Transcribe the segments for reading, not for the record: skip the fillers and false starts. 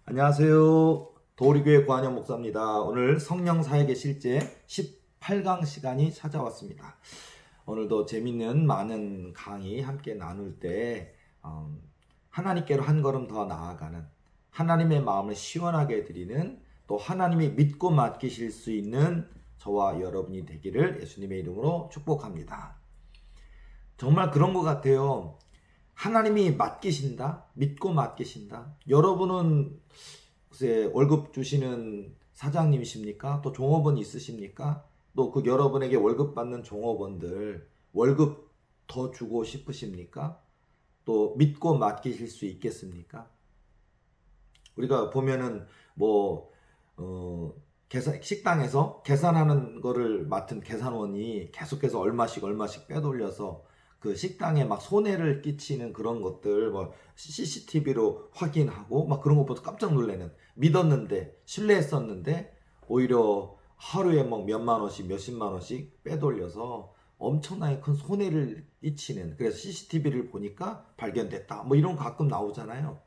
안녕하세요. 도우리교회 구한영 목사입니다. 오늘 성령 사역의 실제 18강 시간이 찾아왔습니다. 오늘도 재밌는 많은 강의 함께 나눌 때 하나님께로 한 걸음 더 나아가는, 하나님의 마음을 시원하게 해드리는, 또 하나님이 믿고 맡기실 수 있는 저와 여러분이 되기를 예수님의 이름으로 축복합니다. 정말 그런 것 같아요. 하나님이 맡기신다, 믿고 맡기신다. 여러분은 글쎄 월급 주시는 사장님이십니까? 또 종업원 있으십니까? 또 그 여러분에게 월급 받는 종업원들 월급 더 주고 싶으십니까? 또 믿고 맡기실 수 있겠습니까? 우리가 보면은 식당에서 계산하는 거를 맡은 계산원이 계속해서 얼마씩 빼돌려서 그 식당에 막 손해를 끼치는 그런 것들 CCTV로 확인하고 막 그런 것보다 깜짝 놀라는, 믿었는데 신뢰했었는데 오히려 하루에 막 몇만 원씩 몇십만 원씩 빼돌려서 엄청나게 큰 손해를 끼치는, 그래서 CCTV를 보니까 발견됐다 이런 거 가끔 나오잖아요.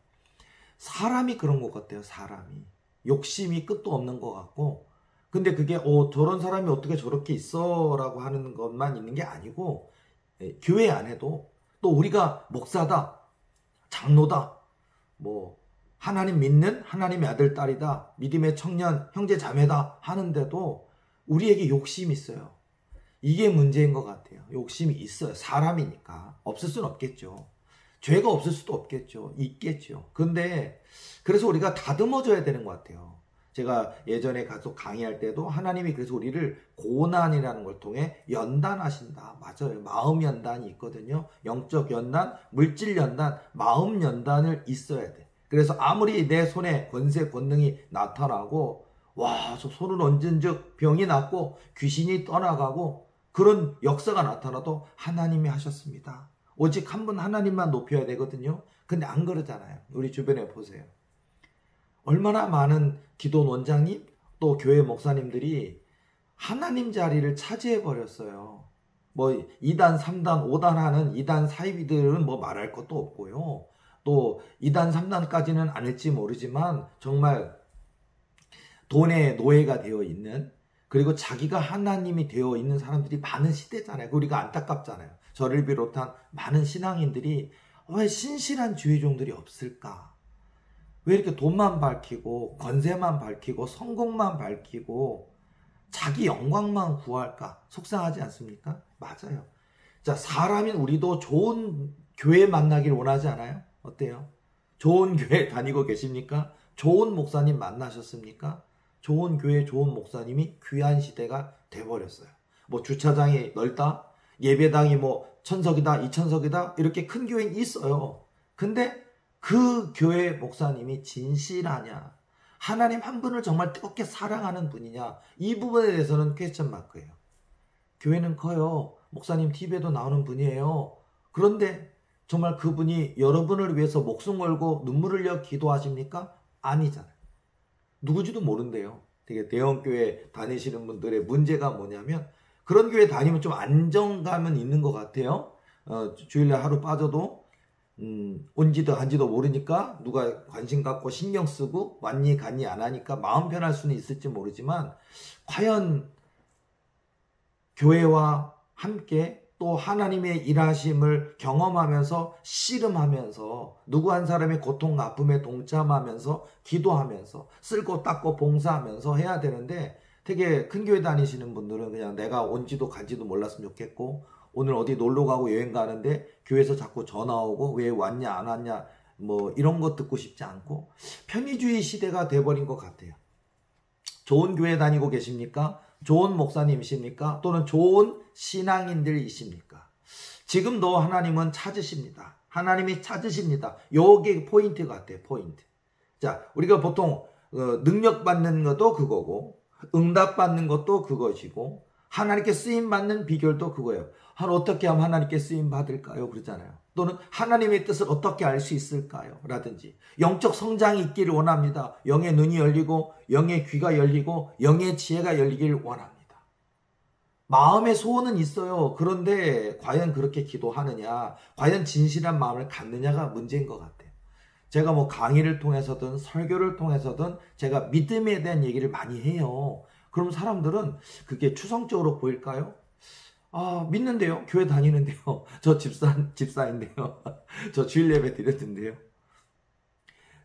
사람이 그런 것 같아요. 사람이 욕심이 끝도 없는 것 같고, 근데 그게 저런 사람이 어떻게 저렇게 있어 라고 하는 것만 있는 게 아니고, 교회 안에도 또 우리가 목사다, 장로다, 하나님 믿는 하나님의 아들 딸이다, 믿음의 청년 형제 자매다 하는데도 우리에게 욕심이 있어요. 이게 문제인 것 같아요. 욕심이 있어요. 사람이니까. 없을 수는 없겠죠. 죄가 없을 수도 없겠죠. 있겠죠. 근데 그래서 우리가 다듬어줘야 되는 것 같아요. 제가 예전에 가서 강의할 때도 하나님이 그래서 우리를 고난이라는 걸 통해 연단하신다. 맞아요. 마음 연단이 있거든요. 영적 연단, 물질 연단, 마음 연단을 있어야 돼. 그래서 아무리 내 손에 권세 권능이 나타나고 저 손을 얹은 즉 병이 낫고 귀신이 떠나가고 그런 역사가 나타나도 하나님이 하셨습니다. 오직 한 분 하나님만 높여야 되거든요. 근데 안 그러잖아요. 우리 주변에 보세요. 얼마나 많은 기도 원장님 또 교회 목사님들이 하나님 자리를 차지해 버렸어요. 2단, 3단, 5단 하는 2단 사이비들은 말할 것도 없고요. 또 2단, 3단까지는 아닐지 모르지만 정말 돈의 노예가 되어 있는, 그리고 자기가 하나님이 되어 있는 사람들이 많은 시대잖아요. 우리가 안타깝잖아요. 저를 비롯한 많은 신앙인들이 왜 신실한 주의종들이 없을까? 왜 이렇게 돈만 밝히고 권세만 밝히고 성공만 밝히고 자기 영광만 구할까? 속상하지 않습니까? 맞아요. 자, 사람인 우리도 좋은 교회 만나길 원하지 않아요? 어때요? 좋은 교회 다니고 계십니까? 좋은 목사님 만나셨습니까? 좋은 교회 좋은 목사님이 귀한 시대가 돼버렸어요. 주차장이 넓다, 예배당이 1000석이다 2000석이다 이렇게 큰 교회는 있어요. 근데 그 교회 목사님이 진실하냐, 하나님 한 분을 정말 뜨겁게 사랑하는 분이냐, 이 부분에 대해서는 퀘스천 마크예요. 교회는 커요. 목사님 TV에도 나오는 분이에요. 그런데 정말 그분이 여러분을 위해서 목숨 걸고 눈물을 흘려 기도하십니까? 아니잖아요. 누구지도 모른대요. 되게 대형교회 다니시는 분들의 문제가 뭐냐면, 그런 교회 다니면 좀 안정감은 있는 것 같아요. 주일날 하루 빠져도 온지도 간지도 모르니까 누가 관심 갖고 신경 쓰고 왔니 갔니 안 하니까 마음 편할 수는 있을지 모르지만, 과연 교회와 함께 또 하나님의 일하심을 경험하면서 씨름하면서 누구 한 사람의 고통 아픔에 동참하면서 기도하면서 쓸고 닦고 봉사하면서 해야 되는데, 되게 큰 교회 다니시는 분들은 그냥 내가 온지도 간지도 몰랐으면 좋겠고, 오늘 어디 놀러 가고 여행 가는데 교회에서 자꾸 전화 오고 왜 왔냐 안 왔냐 이런 거 듣고 싶지 않고 편의주의 시대가 돼버린 것 같아요. 좋은 교회 다니고 계십니까? 좋은 목사님이십니까? 또는 좋은 신앙인들이십니까? 지금도 하나님은 찾으십니다. 하나님이 찾으십니다. 요게 포인트 같아요. 포인트. 자, 우리가 보통 능력 받는 것도 그거고, 응답 받는 것도 그것이고, 하나님께 쓰임 받는 비결도 그거예요. 어떻게 하면 하나님께 쓰임 받을까요? 그러잖아요. 또는 하나님의 뜻을 어떻게 알 수 있을까요? 라든지 영적 성장이 있기를 원합니다. 영의 눈이 열리고 영의 귀가 열리고 영의 지혜가 열리기를 원합니다. 마음의 소원은 있어요. 그런데 과연 그렇게 기도하느냐, 과연 진실한 마음을 갖느냐가 문제인 것 같아요. 제가 뭐 강의를 통해서든 설교를 통해서든 제가 믿음에 대한 얘기를 많이 해요. 그럼 사람들은 그게 추상적으로 보일까요? 아, 믿는데요. 교회 다니는데요. 저 집사인데요. 저 주일 예배 드렸는데요.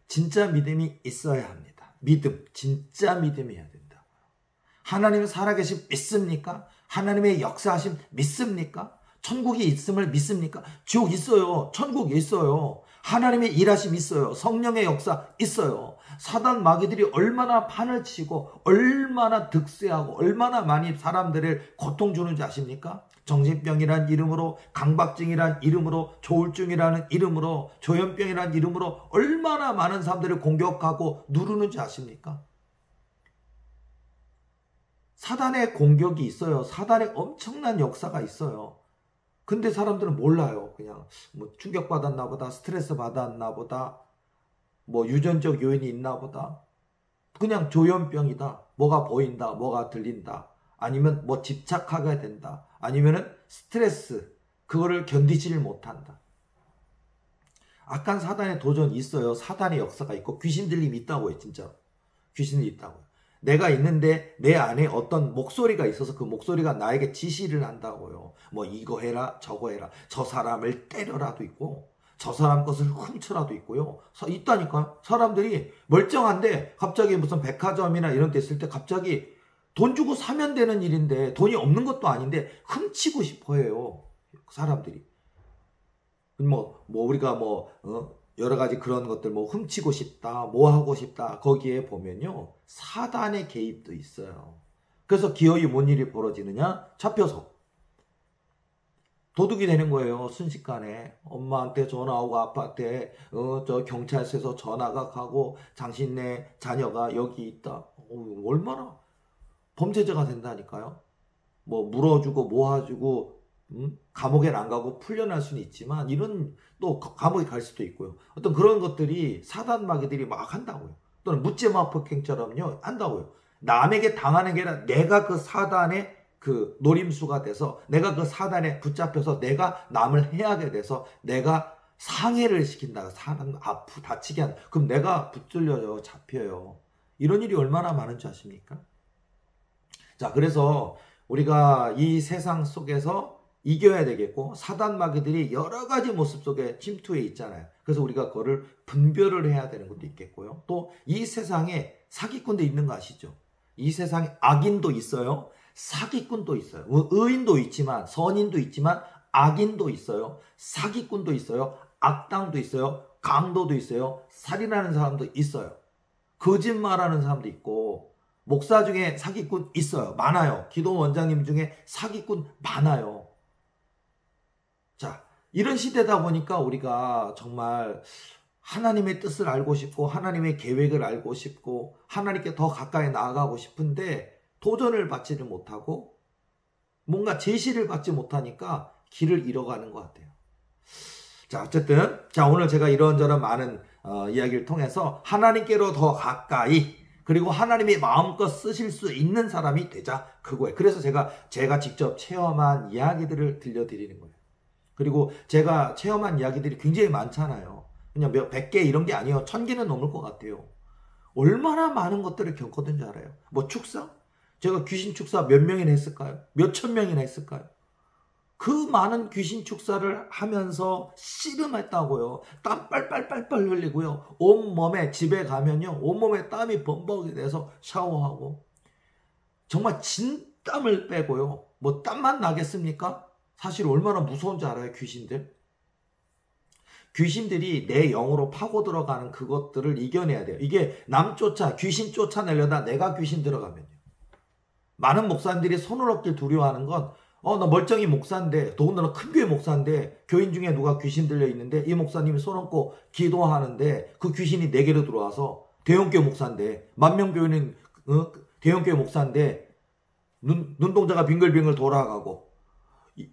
진짜 믿음이 있어야 합니다. 믿음, 진짜 믿음이어야 된다고요. 하나님 살아계심 믿습니까? 하나님의 역사하심 믿습니까? 천국이 있음을 믿습니까? 지옥 있어요. 천국 있어요. 하나님의 일하심 있어요. 성령의 역사 있어요. 사단 마귀들이 얼마나 판을 치고 얼마나 득세하고 얼마나 많이 사람들을 고통 주는지 아십니까? 정신병이란 이름으로, 강박증이란 이름으로, 조울증이라는 이름으로, 조현병이란 이름으로 얼마나 많은 사람들을 공격하고 누르는지 아십니까? 사단의 공격이 있어요. 사단의 엄청난 역사가 있어요. 근데 사람들은 몰라요. 그냥 뭐 충격받았나 보다, 스트레스 받았나 보다, 뭐 유전적 요인이 있나 보다, 그냥 조현병이다, 뭐가 보인다, 뭐가 들린다, 아니면 뭐 집착하게 된다, 아니면은 스트레스, 그거를 견디지를 못한다. 악한 사단의 도전이 있어요. 사단의 역사가 있고 귀신 들림이 있다고요. 진짜 귀신이 있다고요. 내가 있는데 내 안에 어떤 목소리가 있어서 그 목소리가 나에게 지시를 한다고요. 뭐 이거 해라 저거 해라, 저 사람을 때려라도 있고 저 사람 것을 훔쳐라도 있고요. 있다니까요. 사람들이 멀쩡한데 갑자기 무슨 백화점이나 이런 데 있을 때 갑자기 돈 주고 사면 되는 일인데, 돈이 없는 것도 아닌데 훔치고 싶어 해요. 사람들이. 우리가 여러 가지 그런 것들 훔치고 싶다, 뭐 하고 싶다, 거기에 보면요, 사단의 개입도 있어요. 그래서 기어이 뭔 일이 벌어지느냐? 잡혀서 도둑이 되는 거예요. 순식간에 엄마한테 전화하고 아빠한테 저 경찰서에서 전화가 가고 당신네 자녀가 여기 있다. 얼마나 범죄자가 된다니까요. 뭐 물어주고 모아주고 감옥에 안 가고 풀려날 수는 있지만, 이런 또 감옥에 갈 수도 있고요. 어떤 그런 것들이 사단 마귀들이 막 한다고요. 또는 묻지마 폭행처럼요 한다고요. 남에게 당하는 게 아니라 내가 그 사단의 그 노림수가 돼서, 내가 그 사단에 붙잡혀서 내가 남을 해하게 돼서 내가 상해를 시킨다. 사람 다치게 한다. 그럼 내가 붙들려져 잡혀요. 이런 일이 얼마나 많은지 아십니까? 자, 그래서 우리가 이 세상 속에서 이겨야 되겠고, 사단 마귀들이 여러 가지 모습 속에 침투해 있잖아요. 그래서 우리가 그거를 분별을 해야 되는 것도 있겠고요. 또 이 세상에 사기꾼도 있는 거 아시죠? 이 세상에 악인도 있어요. 사기꾼도 있어요. 의인도 있지만, 선인도 있지만 악인도 있어요. 사기꾼도 있어요. 악당도 있어요. 강도도 있어요. 살인하는 사람도 있어요. 거짓말하는 사람도 있고, 목사 중에 사기꾼 있어요. 많아요. 기도 원장님 중에 사기꾼 많아요. 자, 이런 시대다 보니까 우리가 정말 하나님의 뜻을 알고 싶고, 하나님의 계획을 알고 싶고, 하나님께 더 가까이 나아가고 싶은데 도전을 받지를 못하고 뭔가 제시를 받지 못하니까 길을 잃어가는 것 같아요. 자, 어쨌든 오늘 제가 이런저런 많은 이야기를 통해서 하나님께로 더 가까이, 그리고 하나님이 마음껏 쓰실 수 있는 사람이 되자, 그거예요. 그래서 제가 직접 체험한 이야기들을 들려드리는 거예요. 그리고 제가 체험한 이야기들이 굉장히 많잖아요. 그냥 100개 이런 게 아니에요. 1000개는 넘을 것 같아요. 얼마나 많은 것들을 겪었는지 알아요? 뭐 축사? 제가 귀신 축사 몇 명이나 했을까요? 몇천 명이나 했을까요? 그 많은 귀신 축사를 하면서 씨름했다고요. 땀 빨빨빨빨 흘리고요. 온몸에, 집에 가면요, 온몸에 땀이 범벅이 돼서 샤워하고, 정말 진땀을 빼고요. 뭐 땀만 나겠습니까? 사실 얼마나 무서운지 알아요, 귀신들? 귀신들이 내 영으로 파고 들어가는 그것들을 이겨내야 돼요. 이게 귀신 쫓아내려다 내가 귀신 들어가면요. 많은 목사님들이 손을 얻길 두려워하는 건, 나 멀쩡히 목사인데, 더군다나 큰 교회 목사인데, 교인 중에 누가 귀신 들려 있는데, 이 목사님이 손 얹고 기도하는데, 그 귀신이 내게로 들어와서, 대형교회 목사인데, 만명교회는, 대형교회 목사인데, 눈동자가 빙글빙글 돌아가고,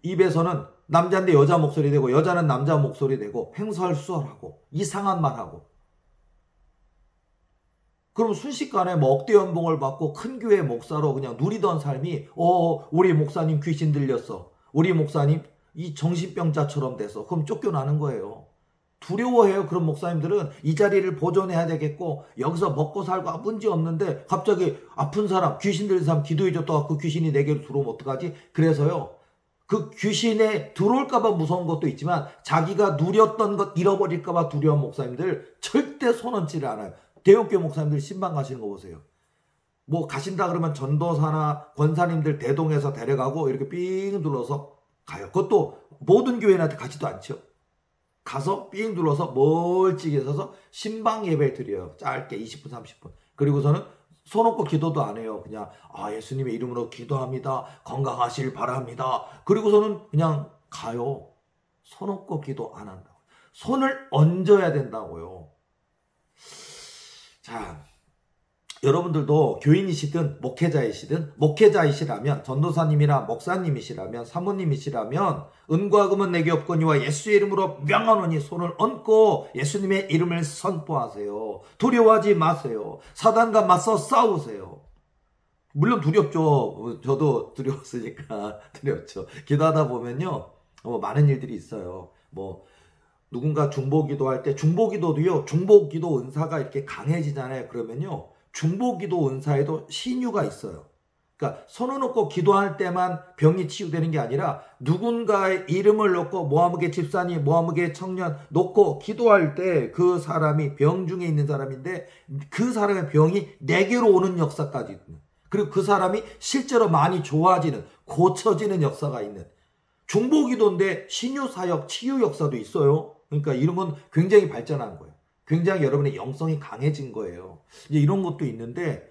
입에서는 남자인데 여자 목소리 되고, 여자는 남자 목소리 되고, 횡설수설하고, 이상한 말하고. 그럼 순식간에 억대 연봉을 받고 큰 교회 목사로 그냥 누리던 삶이, 우리 목사님 귀신 들렸어, 우리 목사님 이 정신병자처럼 돼서, 그럼 쫓겨나는 거예요. 두려워해요. 그런 목사님들은 이 자리를 보존해야 되겠고 여기서 먹고 살고 문제 없는데 갑자기 아픈 사람, 귀신 들린 사람 기도해줬다가 그 귀신이 내게로 들어오면 어떡하지? 그래서요. 그 귀신에 들어올까봐 무서운 것도 있지만 자기가 누렸던 것 잃어버릴까봐 두려운 목사님들 절대 손 얹지를 않아요. 대형교회 목사님들 신방 가시는 거 보세요. 뭐 가신다 그러면 전도사나 권사님들 대동해서 데려가고 이렇게 삥 둘러서 가요. 그것도 모든 교회한테 가지도 않죠. 가서 삥 둘러서 멀찍이 서서 신방 예배 드려요. 짧게 20분 30분. 그리고서는 손 얹고 기도도 안 해요. 그냥 예수님의 이름으로 기도합니다. 건강하실 바랍니다. 그리고서는 그냥 가요. 손 얹고 기도 안 한다고. 손을 얹어야 된다고요. 자, 여러분들도 교인이시든 목회자이시라면 전도사님이나 목사님이시라면 사모님이시라면 은과 금은 내게 없거니와 예수의 이름으로 명하노니 손을 얹고 예수님의 이름을 선포하세요. 두려워하지 마세요. 사단과 맞서 싸우세요. 물론 두렵죠. 저도 두려웠으니까 두렵죠. 기도하다 보면요 많은 일들이 있어요. 누군가 중보기도 할 때 중보기도도요. 중보기도 은사가 이렇게 강해지잖아요. 그러면요 중보기도 은사에도 신유가 있어요. 그러니까 손을 놓고 기도할 때만 병이 치유되는 게 아니라 누군가의 이름을 놓고 모하무계 집사님, 모하무계 청년 놓고 기도할 때 그 사람이 병 중에 있는 사람인데 그 사람의 병이 내게로 오는 역사까지 있는, 그리고 그 사람이 실제로 많이 좋아지는, 고쳐지는 역사가 있는 중보기도인데 신유사역, 치유 역사도 있어요. 그러니까 이런 건 굉장히 발전한 거예요. 굉장히 여러분의 영성이 강해진 거예요. 이제 이런 것도 있는데,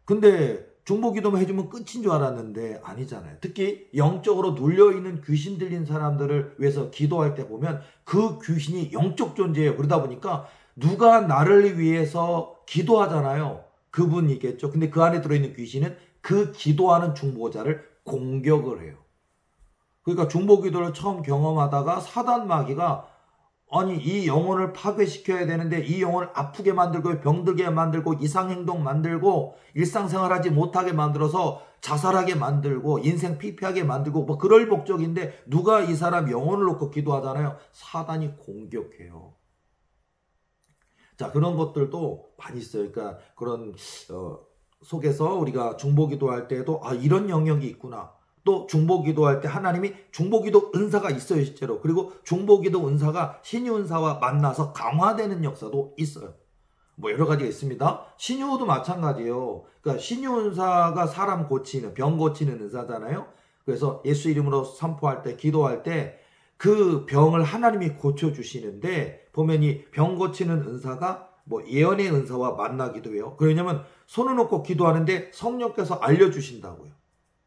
근데 중보기도만 해주면 끝인 줄 알았는데 아니잖아요. 특히 영적으로 눌려있는 귀신 들린 사람들을 위해서 기도할 때 보면 그 귀신이 영적 존재예요. 그러다 보니까 누가 나를 위해서 기도하잖아요. 그분이겠죠. 근데 그 안에 들어있는 귀신은 그 기도하는 중보자를 공격을 해요. 그러니까 중보기도를 처음 경험하다가 사단 마귀가 이 영혼을 파괴시켜야 되는데 이 영혼을 아프게 만들고 병들게 만들고 이상행동 만들고 일상생활하지 못하게 만들어서 자살하게 만들고 인생 피폐하게 만들고 그럴 목적인데 누가 이 사람 영혼을 놓고 기도하잖아요. 사단이 공격해요. 자, 그런 것들도 많이 있어요. 그러니까 그런 속에서 우리가 중보기도할 때에도 이런 영역이 있구나. 또 중보기도할 때 하나님이 중보기도 은사가 있어요, 실제로. 그리고 중보기도 은사가 신유은사와 만나서 강화되는 역사도 있어요. 여러 가지가 있습니다. 신유도 마찬가지예요. 그러니까 신유은사가 사람 고치는, 병 고치는 은사잖아요. 그래서 예수 이름으로 선포할 때, 기도할 때 그 병을 하나님이 고쳐주시는데 보면 이 병 고치는 은사가 예언의 은사와 만나기도 해요. 왜냐면 손을 놓고 기도하는데 성령께서 알려주신다고요.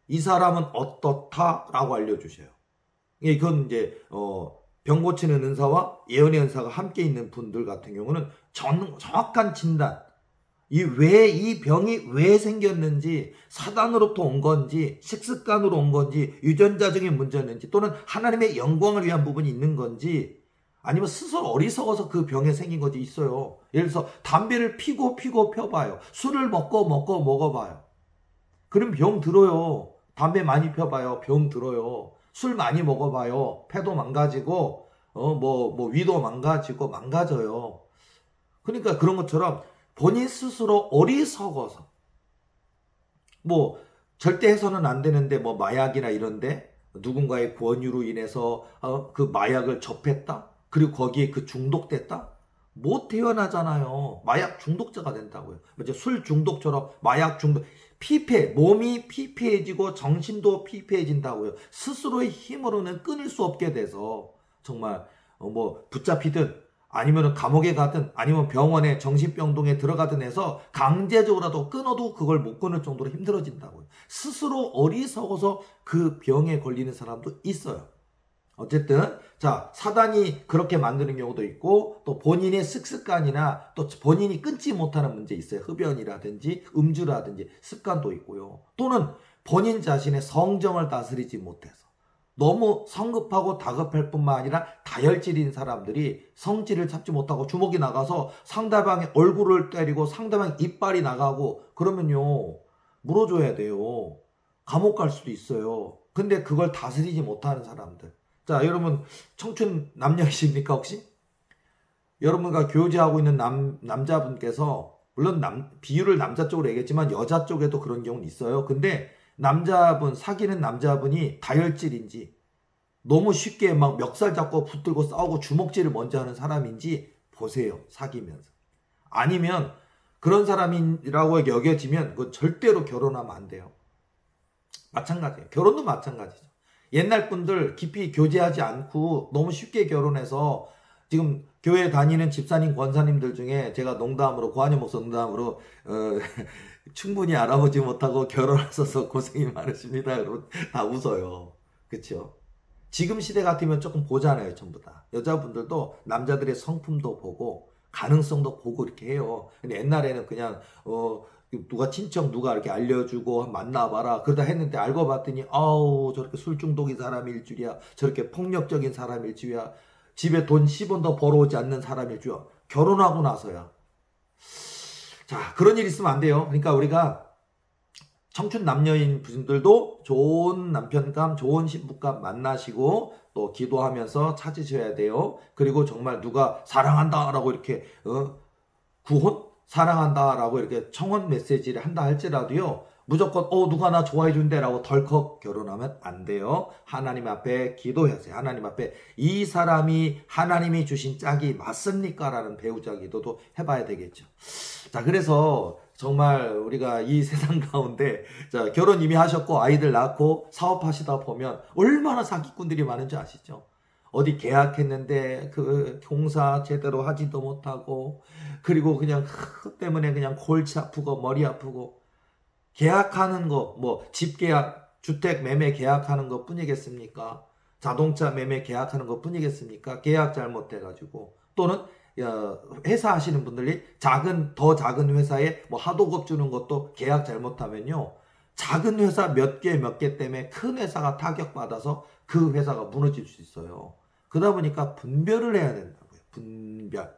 이 사람은 어떻다라고 알려주셔요. 이건 이제 병 고치는 은사와 예언의 은사가 함께 있는 분들 같은 경우는 정확한 진단, 이 병이 왜 생겼는지, 사단으로부터 온 건지, 식습관으로 온 건지, 유전자적인 문제였는지, 또는 하나님의 영광을 위한 부분이 있는 건지, 아니면 스스로 어리석어서 그 병에 생긴 건지 있어요. 예를 들어서 담배를 피고 펴봐요. 술을 먹어봐요. 그럼 병 들어요. 담배 많이 펴봐요. 병 들어요. 술 많이 먹어봐요. 폐도 망가지고, 위도 망가져요. 그러니까 그런 것처럼 본인 스스로 어리석어서, 절대 해서는 안 되는데, 마약이나 이런데, 누군가의 권유로 인해서, 그 마약을 접했다? 그리고 거기에 중독됐다? 못 태어나잖아요. 마약 중독자가 된다고요. 술 중독처럼 마약 중독, 몸이 피폐해지고 정신도 피폐해진다고요. 스스로의 힘으로는 끊을 수 없게 돼서 정말 붙잡히든 아니면 감옥에 가든 아니면 병원에 정신병동에 들어가든 해서 강제적으로라도 끊어도 그걸 못 끊을 정도로 힘들어진다고요. 스스로 어리석어서 그 병에 걸리는 사람도 있어요. 어쨌든 사단이 그렇게 만드는 경우도 있고 또 본인의 습관이나 또 본인이 끊지 못하는 문제 있어요. 흡연이라든지 음주라든지 습관도 있고요. 또는 본인 자신의 성정을 다스리지 못해서 너무 성급하고 다급할 뿐만 아니라 다혈질인 사람들이 성질을 잡지 못하고 주먹이 나가서 상대방의 얼굴을 때리고 상대방의 이빨이 나가고 그러면요 물어줘야 돼요. 감옥 갈 수도 있어요. 근데 그걸 다스리지 못하는 사람들. 자, 여러분 청춘 남녀이십니까 혹시? 여러분과 교제하고 있는 남자분께서 물론 비율을 남자 쪽으로 얘기했지만 여자 쪽에도 그런 경우는 있어요. 근데 사귀는 남자분이 다혈질인지 너무 쉽게 막 멱살 잡고 붙들고 싸우고 주먹질을 먼저 하는 사람인지 보세요. 사귀면서. 아니면 그런 사람이라고 여겨지면 그건 절대로 결혼하면 안 돼요. 마찬가지예요. 결혼도 마찬가지죠. 옛날 분들 깊이 교제하지 않고 너무 쉽게 결혼해서 지금 교회 다니는 집사님, 권사님들 중에 제가 농담으로, 고한영 목사 농담으로 충분히 알아보지 못하고 결혼하셔서 고생이 많으십니다. 여러분 다 웃어요. 그렇죠? 지금 시대 같으면 조금 보잖아요. 전부 다. 여자분들도 남자들의 성품도 보고 가능성도 보고 이렇게 해요. 근데 옛날에는 그냥 누가 친척 누가 이렇게 알려주고 만나봐라 그러다 했는데 알고 봤더니 아우 저렇게 술 중독인 사람일 줄이야. 저렇게 폭력적인 사람일 줄이야. 집에 돈 10원도 벌어오지 않는 사람일 줄이야. 결혼하고 나서야. 자, 그런 일 있으면 안 돼요. 그러니까 우리가 청춘 남녀인 분들도 좋은 남편감, 좋은 신부감 만나시고 또 기도하면서 찾으셔야 돼요. 그리고 정말 누가 사랑한다라고 이렇게 구혼? 사랑한다라고 이렇게 청혼 메시지를 한다 할지라도요. 무조건 누가 나 좋아해 준대라고 덜컥 결혼하면 안 돼요. 하나님 앞에 기도하세요. 하나님 앞에 이 사람이 하나님이 주신 짝이 맞습니까? 라는 배우자 기도도 해봐야 되겠죠. 자, 그래서 정말 우리가 이 세상 가운데 결혼 이미 하셨고 아이들 낳고 사업하시다 보면 얼마나 사기꾼들이 많은지 아시죠? 어디 계약했는데 그 공사 제대로 하지도 못하고 그리고 그냥 그것 때문에 그냥 골치 아프고 머리 아프고 계약하는 거 뭐 집 계약, 주택 매매 계약하는 것 뿐이겠습니까? 자동차 매매 계약하는 것 뿐이겠습니까? 계약 잘못해가지고 또는 회사 하시는 분들이 더 작은 회사에 뭐 하도급 주는 것도 계약 잘못하면요. 작은 회사 몇 개 때문에 큰 회사가 타격받아서 그 회사가 무너질 수 있어요. 그러다 보니까 분별을 해야 된다고요. 분별.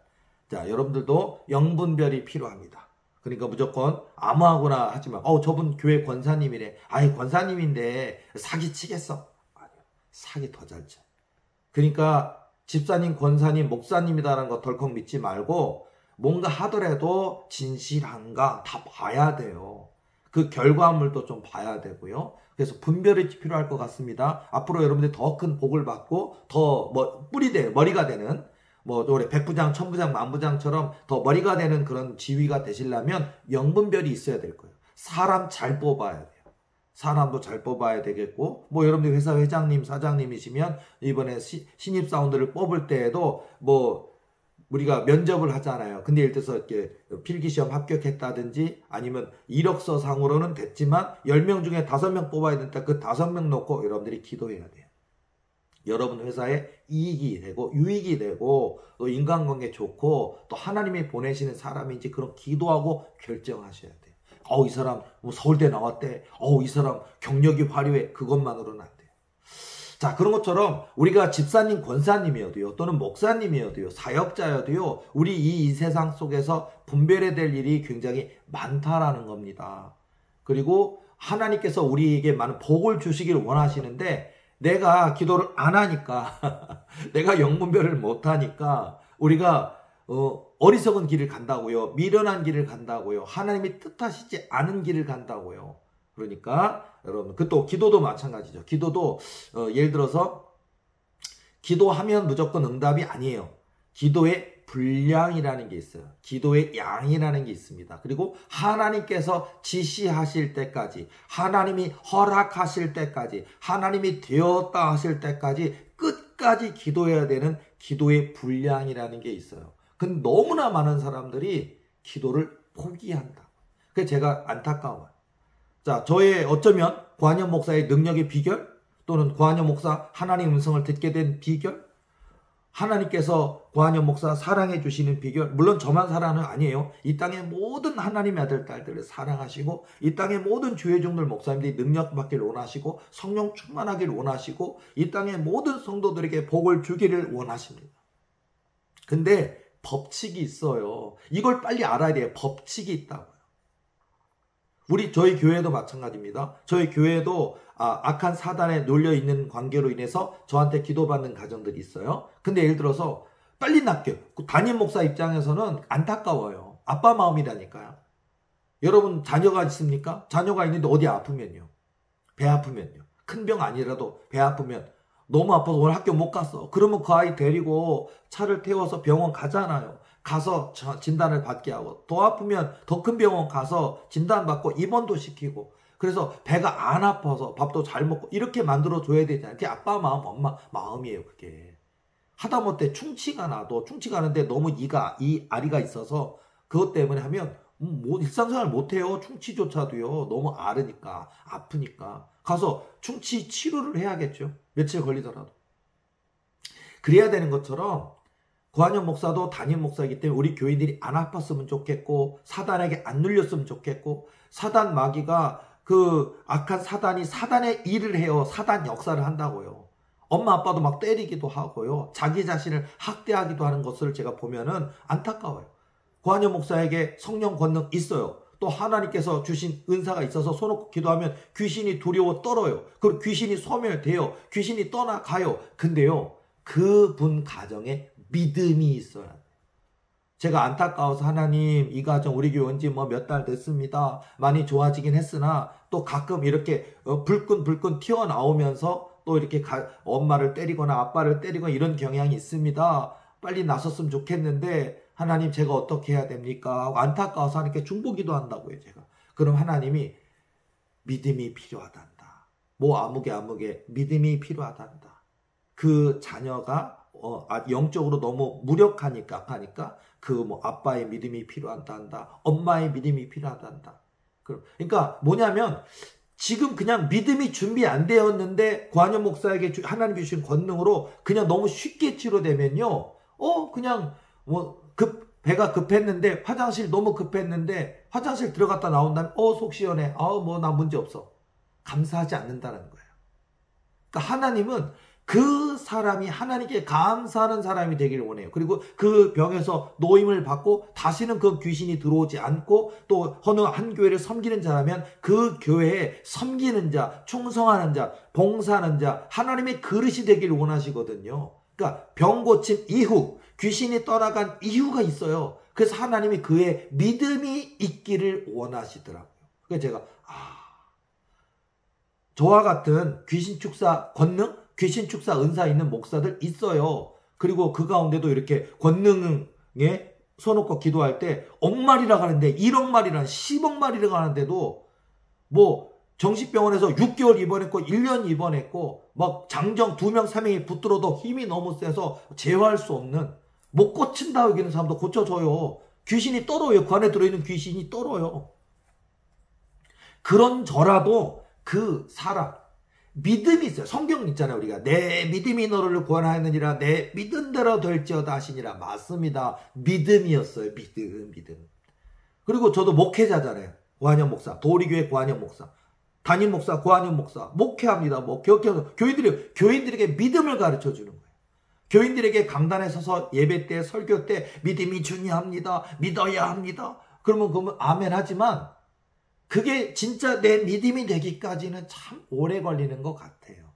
자, 여러분들도 영분별이 필요합니다. 그러니까 무조건 아무하고나 하지 마. 저분 교회 권사님이래. 아이, 권사님인데 사기치겠어? 아니요. 사기 더 잘 쳐. 그러니까 집사님, 권사님, 목사님이다라는 거 덜컥 믿지 말고 뭔가 하더라도 진실한가 다 봐야 돼요. 그 결과물도 좀 봐야 되고요. 그래서 분별이 필요할 것 같습니다. 앞으로 여러분들이 더 큰 복을 받고 더 머리가 되는 우리 백부장, 천부장, 만부장처럼 더 머리가 되는 그런 지위가 되시려면 영분별이 있어야 될 거예요. 사람 잘 뽑아야 돼요. 사람도 잘 뽑아야 되겠고, 여러분들 회사 회장님, 사장님이시면 이번에 신입사원들을 뽑을 때에도 우리가 면접을 하잖아요. 근데 예를 들어서 이렇게 필기시험 합격했다든지 아니면 이력서 상으로는 됐지만 10명 중에 5명 뽑아야 된다. 그 5명 놓고 여러분들이 기도해야 돼요. 여러분 회사에 이익이 되고 유익이 되고 또 인간관계 좋고 또 하나님이 보내시는 사람인지 그런 기도하고 결정하셔야 돼요. 이 사람 서울대 나왔대. 이 사람 경력이 화려해. 그것만으로는 안 돼요. 자, 그런 것처럼 우리가 집사님, 권사님이어도요, 또는 목사님이어도요, 사역자여도요, 우리 이 세상 속에서 분별해야 될 일이 굉장히 많다라는 겁니다. 그리고 하나님께서 우리에게 많은 복을 주시길 원하시는데 내가 기도를 안 하니까 내가 영분별을 못 하니까 우리가 어리석은 길을 간다고요. 미련한 길을 간다고요. 하나님이 뜻하시지 않은 길을 간다고요. 그러니까 여러분 또 기도도 마찬가지죠. 기도도 예를 들어서 기도하면 무조건 응답이 아니에요. 기도의 분량이라는 게 있어요. 기도의 양이라는 게 있습니다. 그리고 하나님께서 지시하실 때까지, 하나님이 허락하실 때까지, 하나님이 되었다 하실 때까지 끝까지 기도해야 되는 기도의 분량이라는 게 있어요. 근데 너무나 많은 사람들이 기도를 포기한다. 그게 제가 안타까워요. 자, 저의 어쩌면 고한영 목사의 능력의 비결, 또는 고한영 목사 하나님 음성을 듣게 된 비결, 하나님께서 고한영 목사 사랑해 주시는 비결, 물론 저만 사랑은 아니에요. 이 땅의 모든 하나님의 아들, 딸들을 사랑하시고 이 땅의 모든 주의종들 목사님들이 능력 받기를 원하시고 성령 충만하기를 원하시고 이 땅의 모든 성도들에게 복을 주기를 원하십니다. 근데 법칙이 있어요. 이걸 빨리 알아야 돼요. 법칙이 있다고요. 저희 교회도 마찬가지입니다. 저희 교회도 악한 사단에 놀려있는 관계로 인해서 저한테 기도받는 가정들이 있어요. 근데 예를 들어서 빨리 낫게요. 그 담임 목사 입장에서는 안타까워요. 아빠 마음이라니까요. 여러분 자녀가 있습니까? 자녀가 있는데 어디 아프면요. 배 아프면요. 큰 병 아니라도 배 아프면 너무 아파서 오늘 학교 못 갔어. 그러면 그 아이 데리고 차를 태워서 병원 가잖아요. 가서 진단을 받게 하고 더 아프면 더 큰 병원 가서 진단받고 입원도 시키고 그래서 배가 안 아파서 밥도 잘 먹고 이렇게 만들어줘야 되잖아요. 그게 아빠 마음, 엄마 마음이에요. 그게. 하다못해 충치가 나도 충치가 나는데 너무 이 아리가 있어서 그것 때문에 하면 뭐 일상생활 못해요. 충치조차도요. 너무 앓으니까 아프니까 가서 충치 치료를 해야겠죠. 며칠 걸리더라도. 그래야 되는 것처럼 고한영 목사도 담임 목사이기 때문에 우리 교인들이 안 아팠으면 좋겠고 사단에게 안 눌렸으면 좋겠고 사단 마귀가 그 악한 사단이 사단의 일을 해요. 사단 역사를 한다고요. 엄마 아빠도 막 때리기도 하고요. 자기 자신을 학대하기도 하는 것을 제가 보면은 안타까워요. 고한영 목사에게 성령 권능 있어요. 또 하나님께서 주신 은사가 있어서 손 놓고 기도하면 귀신이 두려워 떨어요. 그리고 귀신이 소멸돼요. 귀신이 떠나가요. 근데요. 그분 가정에 믿음이 있어야 돼요. 제가 안타까워서 하나님 이 가정 우리 교회 온 지 뭐 몇 달 됐습니다. 많이 좋아지긴 했으나 또 가끔 이렇게 불끈 튀어나오면서 또 이렇게 엄마를 때리거나 아빠를 때리거나 이런 경향이 있습니다. 빨리 나섰으면 좋겠는데 하나님 제가 어떻게 해야 됩니까? 안타까워서 하나님께 중보기도 한다고요. 제가. 그럼 하나님이 믿음이 필요하단다. 뭐 아무개 믿음이 필요하단다. 그 자녀가 영적으로 너무 무력하니까 그 뭐 아빠의 믿음이 필요하단다. 엄마의 믿음이 필요하단다. 그러니까 뭐냐면 지금 그냥 믿음이 준비 안 되었는데 고한영 목사에게 하나님 주신 권능으로 그냥 너무 쉽게 치료되면요. 그냥 뭐 배가 급했는데 화장실 너무 급했는데 화장실 들어갔다 나온 다음에 속 시원해. 뭐 나 문제 없어. 감사하지 않는다는 거예요. 그러니까 하나님은 그 사람이 하나님께 감사하는 사람이 되기를 원해요. 그리고 그 병에서 노임을 받고 다시는 그 귀신이 들어오지 않고 또 어느 한 교회를 섬기는 자라면 그 교회에 섬기는 자, 충성하는 자, 봉사하는 자, 하나님의 그릇이 되기를 원하시거든요. 그러니까 병 고침 이후, 귀신이 떠나간 이유가 있어요. 그래서 하나님이 그의 믿음이 있기를 원하시더라고요. 그래서 제가 저와 같은 귀신 축사 권능, 귀신 축사 은사 있는 목사들 있어요. 그리고 그 가운데도 이렇게 권능에 손놓고 기도할 때 억마리라 가는데 1억 마리란 10억 마리라 가는데도 뭐 정신병원에서 6개월 입원했고 1년 입원했고 막 장정 2명 3명이 붙들어도 힘이 너무 세서 제어할 수 없는 못 고친다 여기는 사람도 고쳐줘요. 귀신이 떨어요. 그 안에 들어있는 귀신이 떨어요. 그런 저라도 그 사람 믿음이 있어요. 성경 있잖아요. 우리가 내 믿음이 너를 구원하느니라 내 믿은 대로 될지어다 하시니라. 맞습니다. 믿음이었어요. 믿음. 그리고 저도 목회자잖아요. 고한영 목사, 도리교회 고한영 목사, 담임 목사 고한영 목사 목회합니다. 뭐 교인들에게 믿음을 가르쳐 주는 거예요. 교인들에게 강단에 서서 예배 때 설교 때 믿음이 중요합니다. 믿어야 합니다. 그러면 아멘 하지만 그게 진짜 내 믿음이 되기까지는 참 오래 걸리는 것 같아요.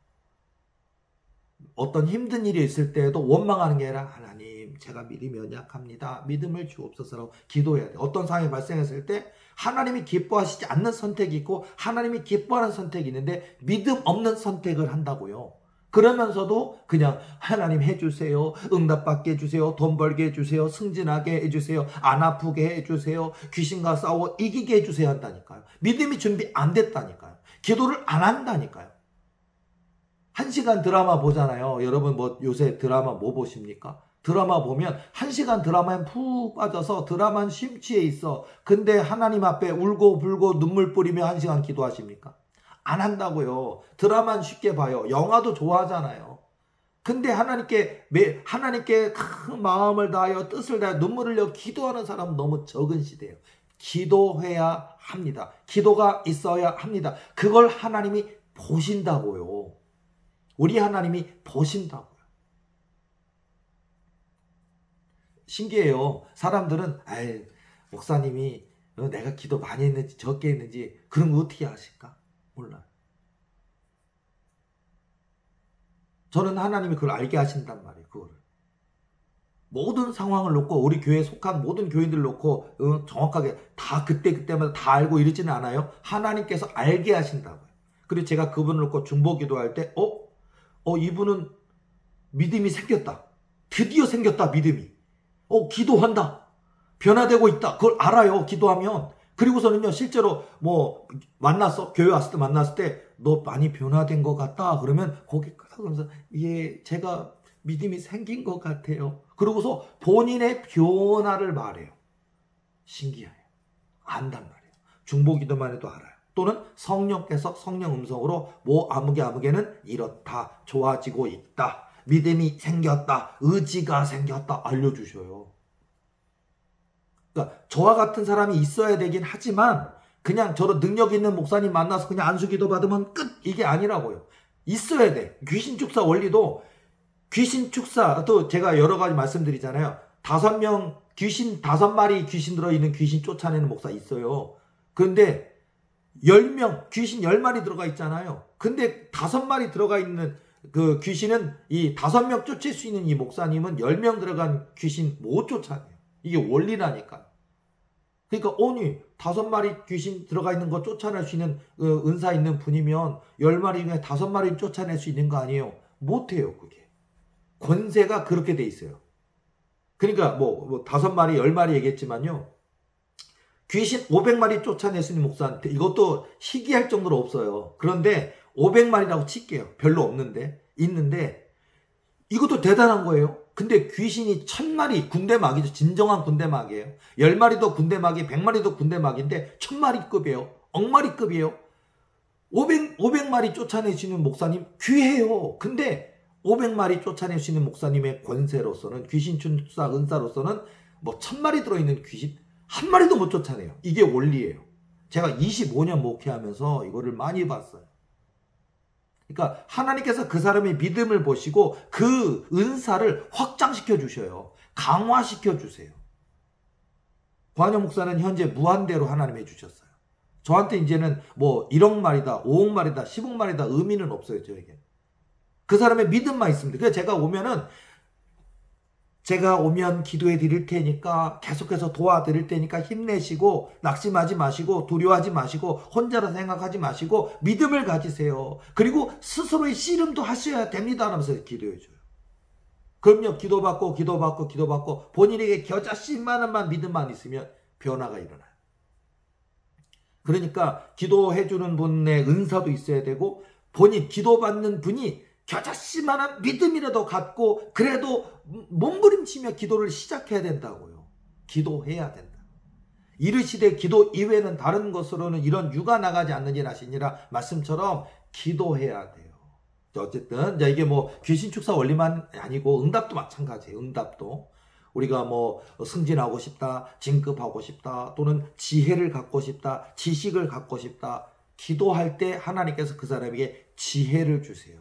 어떤 힘든 일이 있을 때에도 원망하는 게 아니라 하나님 제가 믿음이 연약합니다. 믿음을 주옵소서라고 기도해야 돼요. 어떤 상황이 발생했을 때 하나님이 기뻐하시지 않는 선택이 있고 하나님이 기뻐하는 선택이 있는데 믿음 없는 선택을 한다고요. 그러면서도 그냥 하나님 해주세요. 응답받게 해주세요. 돈 벌게 해주세요. 승진하게 해주세요. 안 아프게 해주세요. 귀신과 싸워 이기게 해주세요 한다니까요. 믿음이 준비 안 됐다니까요. 기도를 안 한다니까요. 1시간 드라마 보잖아요. 여러분 뭐 요새 드라마 뭐 보십니까? 드라마 보면 1시간 드라마에 푹 빠져서 드라마는 심취해 있어. 근데 하나님 앞에 울고 불고 눈물 뿌리며 1시간 기도하십니까? 안 한다고요. 드라마는 쉽게 봐요. 영화도 좋아하잖아요. 근데 하나님께 큰 마음을 다하여 뜻을 다하여 눈물을 흘려 기도하는 사람은 너무 적은 시대예요. 기도해야 합니다. 기도가 있어야 합니다. 그걸 하나님이 보신다고요. 우리 하나님이 보신다고요. 신기해요. 사람들은 목사님이 내가 기도 많이 했는지 적게 했는지 그런 거 어떻게 아실까? 몰라요. 저는 하나님이 그걸 알게 하신단 말이에요. 그거를. 모든 상황을 놓고 우리 교회에 속한 모든 교인들 놓고 정확하게 다 그때마다 다 알고 이러지는 않아요. 하나님께서 알게 하신다고요. 그리고 제가 그분을 놓고 중보 기도할 때 이분은 믿음이 생겼다. 드디어 생겼다, 믿음이. 기도한다. 변화되고 있다. 그걸 알아요, 기도하면. 그리고서는요, 실제로 교회 왔을 때 만났을 때, 너 많이 변화된 것 같다. 그러면 고개 끄덕이면서, 예, 제가 믿음이 생긴 것 같아요. 그러고서 본인의 변화를 말해요. 신기해요. 안단 말이에요. 중보기도만 해도 알아요. 또는 성령께서 성령 음성으로 아무개는 이렇다. 좋아지고 있다. 믿음이 생겼다. 의지가 생겼다. 알려주셔요. 그러니까 저와 같은 사람이 있어야 되긴 하지만 그냥 저런 능력 있는 목사님 만나서 그냥 안수기도 받으면 끝. 이게 아니라고요. 있어야 돼. 귀신축사 원리도 또 제가 여러 가지 말씀드리잖아요. 5마리 귀신 들어있는 귀신 쫓아내는 목사 있어요. 그런데 10명, 귀신 10마리 들어가 있잖아요. 근데 5마리 들어가 있는 그 귀신은 이 5명 쫓을 수 있는 이 목사님은 10명 들어간 귀신 못 쫓아내요. 이게 원리라니까. 그러니까 5마리 귀신 들어가 있는 거 쫓아낼 수 있는 은사 있는 분이면 10마리 중에 5마리 쫓아낼 수 있는 거 아니에요. 못해요, 그게. 권세가 그렇게 돼 있어요. 그러니까 5마리, 10마리 얘기했지만요. 귀신 500마리 쫓아낼 수 있는 목사한테 이것도 희귀할 정도로 없어요. 그런데 500마리라고 칠게요. 별로 있는데 이것도 대단한 거예요. 근데 귀신이 1000마리 군대막이죠. 진정한 군대막이에요. 10마리도 군대막이, 100마리도 군대막인데 1000마리급이에요. 억마리급이에요. 500마리 쫓아낼 수 있는 목사님 귀해요. 근데 500마리 쫓아낼 수 있는 목사님의 권세로서는 귀신 춘사 은사로서는 1000마리 들어있는 귀신 한 마리도 못 쫓아내요. 이게 원리예요. 제가 25년 목회하면서 이거를 많이 봤어요. 그러니까 하나님께서 그 사람의 믿음을 보시고 그 은사를 확장시켜 주셔요. 강화시켜 주세요. 관영 목사는 현재 무한대로 하나님 해주셨어요. 저한테 이제는 1억 마리다, 5억 마리다, 10억 마리다 의미는 없어요, 저에게. 그 사람의 믿음만 있습니다. 그래서 제가 오면 기도해 드릴 테니까 계속해서 도와드릴 테니까 힘내시고 낙심하지 마시고 두려워하지 마시고 혼자라 생각하지 마시고 믿음을 가지세요. 그리고 스스로의 씨름도 하셔야 됩니다 하면서 기도해 줘요. 그럼요. 기도받고 본인에게 겨자씨만한 믿음만 있으면 변화가 일어나요. 그러니까 기도해 주는 분의 은사도 있어야 되고 본인 기도받는 분이 겨자씨만한 믿음이라도 갖고 그래도 몸부림치며 기도를 시작해야 된다고요. 기도해야 된다. 이르시되 기도 이외에는 다른 것으로는 이런 유가 나가지 않는지 아시니라 말씀처럼 기도해야 돼요. 어쨌든 이게 귀신 축사 원리만 아니고 응답도 마찬가지예요. 응답도 우리가 승진하고 싶다, 진급하고 싶다, 또는 지혜를 갖고 싶다, 지식을 갖고 싶다. 기도할 때 하나님께서 그 사람에게 지혜를 주세요.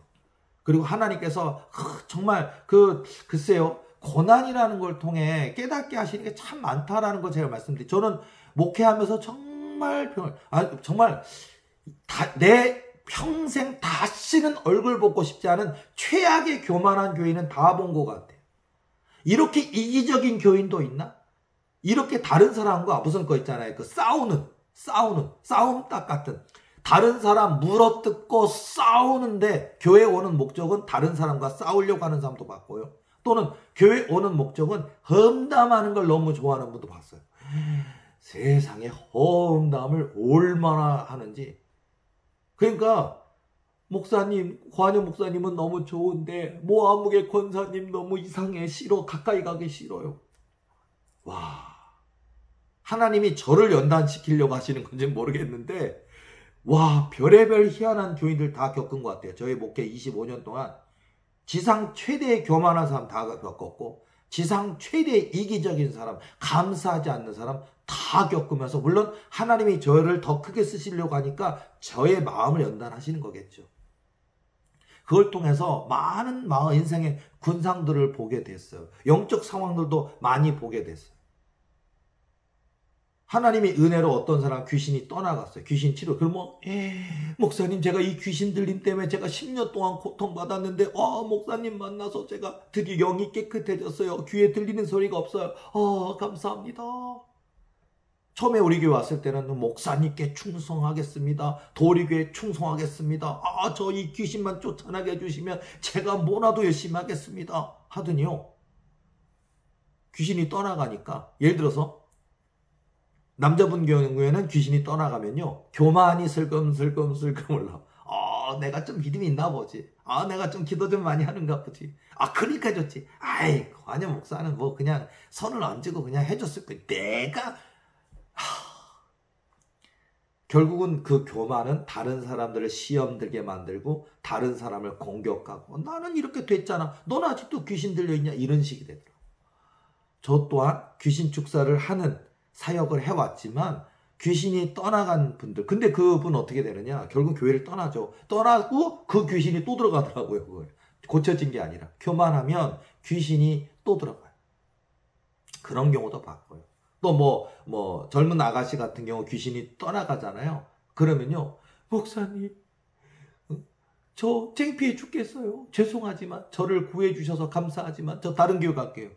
그리고 하나님께서 정말 글쎄요. 고난이라는 걸 통해 깨닫게 하시는 게 참 많다라는 걸 제가 말씀드리죠. 저는 목회하면서 정말 내 평생 다시는 얼굴 보고 싶지 않은 최악의 교만한 교인은 다 본 것 같아요. 이렇게 이기적인 교인도 있나? 이렇게 다른 사람과 무슨 거 있잖아요. 싸움닭 같은. 다른 사람 물어뜯고 싸우는데 교회 오는 목적은 다른 사람과 싸우려고 하는 사람도 봤고요. 또는 교회 오는 목적은 험담하는 걸 너무 좋아하는 분도 봤어요. 세상에 험담을 얼마나 하는지. 그러니까 목사님, 관여 목사님은 너무 좋은데 모아무개 권사님 너무 이상해, 싫어, 가까이 가기 싫어요. 와, 하나님이 저를 연단시키려고 하시는 건지 모르겠는데 와, 별의별 희한한 교인들 다 겪은 것 같아요. 저희 목회 25년 동안 지상 최대의 교만한 사람 다 겪었고 지상 최대의 이기적인 사람, 감사하지 않는 사람 다 겪으면서 물론 하나님이 저를 더 크게 쓰시려고 하니까 저의 마음을 연단하시는 거겠죠. 그걸 통해서 많은 인생의 군상들을 보게 됐어요. 영적 상황들도 많이 보게 됐어요. 하나님이 은혜로 어떤 사람 귀신이 떠나갔어요. 귀신 치료. 그러면 목사님 제가 이 귀신 들림 때문에 제가 10년 동안 고통받았는데 목사님 만나서 제가 드디어 영이 깨끗해졌어요. 귀에 들리는 소리가 없어요. 감사합니다. 처음에 우리 교회 왔을 때는 목사님께 충성하겠습니다. 도리교회 충성하겠습니다. 저 이 귀신만 쫓아나게 해주시면 제가 뭐라도 열심히 하겠습니다. 하더니요. 귀신이 떠나가니까 예를 들어서 남자분 경우에는 귀신이 떠나가면요. 교만이 슬금슬금 올라. 내가 좀 믿음이 있나 보지. 내가 좀 기도 좀 많이 하는가 보지. 그러니까 좋지. 아이고, 아니, 목사는 뭐 그냥 선을 얹고 그냥 해줬을 거야. 결국은 그 교만은 다른 사람들을 시험 들게 만들고 다른 사람을 공격하고 나는 이렇게 됐잖아. 너는 아직도 귀신 들려있냐? 이런 식이 되더라고. 저 또한 귀신 축사를 하는 사역을 해왔지만 귀신이 떠나간 분들, 근데 그분 어떻게 되느냐? 결국 교회를 떠나죠. 떠나고 그 귀신이 또 들어가더라고요. 그걸 고쳐진 게 아니라 교만하면 귀신이 또 들어가요. 그런 경우도 봤고요. 또 뭐 젊은 아가씨 같은 경우 귀신이 떠나가잖아요. 그러면요, 목사님 저 창피해 죽겠어요. 죄송하지만 저를 구해 주셔서 감사하지만 저 다른 교회 갈게요.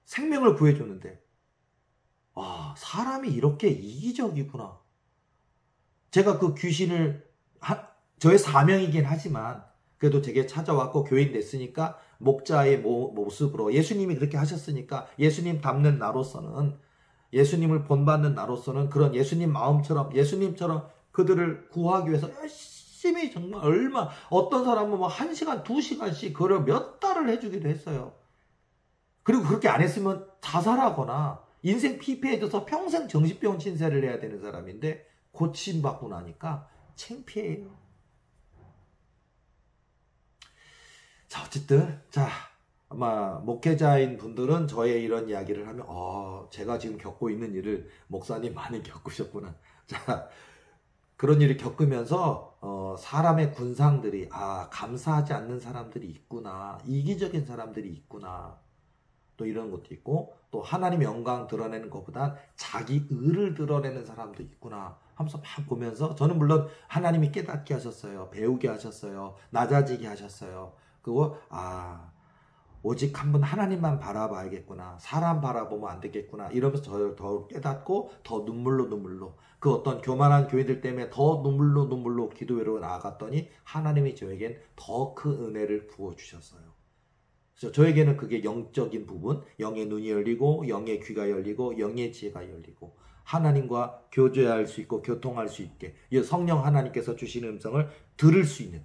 생명을 구해줬는데 사람이 이렇게 이기적이구나. 제가 그 귀신을 저의 사명이긴 하지만 그래도 제게 찾아왔고 교인 됐으니까 목자의 모습으로 예수님이 그렇게 하셨으니까 예수님 닮는 나로서는, 예수님을 본받는 나로서는 그런 예수님 마음처럼 예수님처럼 그들을 구하기 위해서 열심히 정말 어떤 사람은 뭐 1시간 2시간씩 그걸 몇 달을 해주기도 했어요. 그리고 그렇게 안 했으면 자살하거나 인생 피폐해져서 평생 정신병 신세를 해야 되는 사람인데 고침받고 나니까 창피해요. 자, 어쨌든 아마 목회자인 분들은 저의 이런 이야기를 하면 제가 지금 겪고 있는 일을 목사님 많이 겪으셨구나. 자, 그런 일을 겪으면서 사람의 군상들이 감사하지 않는 사람들이 있구나. 이기적인 사람들이 있구나. 또 이런 것도 있고 또 하나님의 영광 드러내는 것보다 자기 의를 드러내는 사람도 있구나 하면서 막 보면서 저는 물론 하나님이 깨닫게 하셨어요. 배우게 하셨어요. 낮아지게 하셨어요. 그리고 오직 한 번 하나님만 바라봐야겠구나. 사람 바라보면 안 되겠구나. 이러면서 저를 더 깨닫고 더 눈물로 그 어떤 교만한 교회들 때문에 더 눈물로 기도회로 나아갔더니 하나님이 저에겐 더 큰 은혜를 부어주셨어요. 그래서 저에게는 그게 영적인 부분, 영의 눈이 열리고 영의 귀가 열리고 영의 지혜가 열리고 하나님과 교제할 수 있고 교통할 수 있게 성령 하나님께서 주시는 음성을 들을 수 있는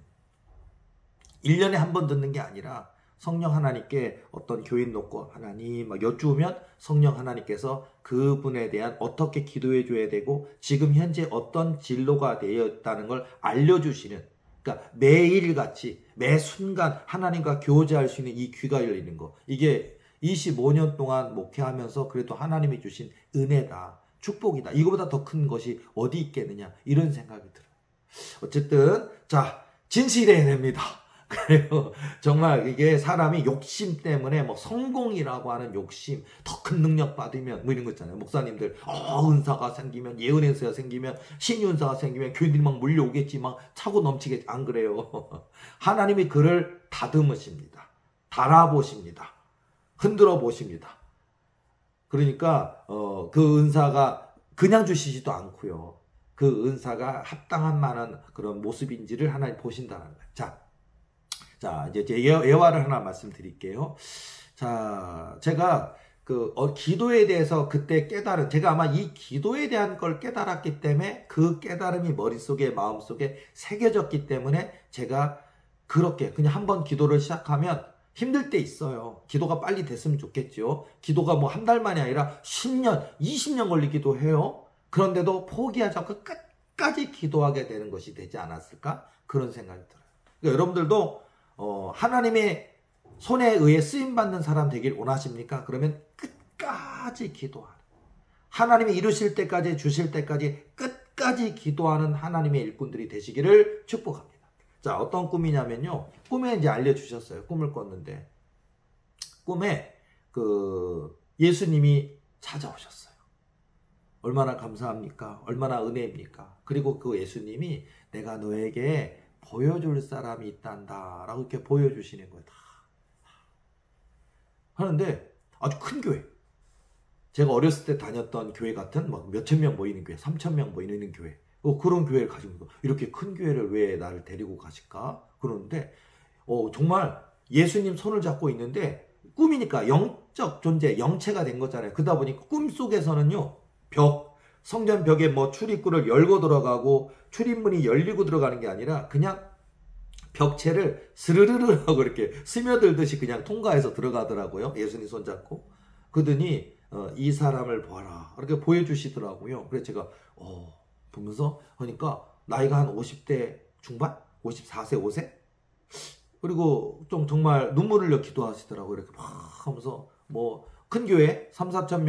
1년에 한 번 듣는 게 아니라 성령 하나님께 어떤 교인 놓고 하나님 막 여쭈면 성령 하나님께서 그분에 대한 어떻게 기도해 줘야 되고 지금 현재 어떤 진로가 되어 있다는 걸 알려주시는, 그러니까 매일같이 매 순간 하나님과 교제할 수 있는 이 귀가 열리는 거, 이게 25년 동안 목회하면서 그래도 하나님이 주신 은혜다, 축복이다. 이거보다 더 큰 것이 어디 있겠느냐 이런 생각이 들어요. 어쨌든 진실해야 됩니다. 그래요. 정말 이게 사람이 욕심 때문에 성공이라고 하는 욕심, 더 큰 능력 받으면 이런 거 있잖아요. 목사님들 은사가 생기면, 예언 은사가 생기면, 신유 은사가 생기면 교인들이 막 몰려오겠지, 막 차고 넘치겠지. 안 그래요. 하나님이 그를 다듬으십니다. 달아보십니다. 흔들어 보십니다. 그러니까 그 은사가 그냥 주시지도 않고요. 그 은사가 합당한 만한 그런 모습인지를 하나님 보신다는 거예요. 자, 이제 제 예화를 하나 말씀드릴게요. 자, 제가 기도에 대해서 그때 제가 아마 이 기도에 대한 걸 깨달았기 때문에 그 깨달음이 머릿속에, 마음속에 새겨졌기 때문에 제가 그렇게 그냥 한번 기도를 시작하면 힘들 때 있어요. 기도가 빨리 됐으면 좋겠죠. 기도가 한 달 만이 아니라 10년, 20년 걸리기도 해요. 그런데도 포기하지 않고 끝까지 기도하게 되는 것이 되지 않았을까? 그런 생각이 들어요. 그러니까 여러분들도 하나님의 손에 의해 쓰임받는 사람 되길 원하십니까? 그러면 끝까지 기도하는, 하나님이 이루실 때까지, 주실 때까지 끝까지 기도하는 하나님의 일꾼들이 되시기를 축복합니다. 자, 어떤 꿈이냐면요, 꿈에 이제 알려주셨어요. 꿈을 꿨는데 꿈에 그 예수님이 찾아오셨어요. 얼마나 감사합니까? 얼마나 은혜입니까? 그리고 그 예수님이 내가 너에게 보여줄 사람이 있단다 라고 이렇게 보여주시는 거예요. 하는데 아주 큰 교회, 제가 어렸을 때 다녔던 교회 같은 막 몇천 명 모이는 교회, 3천 명 모이는 교회, 그런 교회를 가지고 이렇게 큰 교회를 왜 나를 데리고 가실까? 그러는데 정말 예수님 손을 잡고 있는데 꿈이니까 영적 존재, 영체가 된 거잖아요. 그러다 보니까 꿈속에서는요, 성전 벽에 뭐 출입구를 열고 들어가고 출입문이 열리고 들어가는 게 아니라 그냥 벽체를 스르르르 하고 이렇게 스며들듯이 그냥 통과해서 들어가더라고요. 예수님 손잡고. 그러더니 이 사람을 보아라 이렇게 보여주시더라고요. 그래서 제가 보면서 하니까 나이가 한 50대 중반? 54세, 5세? 그리고 좀 정말 눈물을 흘려 기도하시더라고요. 이렇게 막 하면서 뭐 큰 교회 3천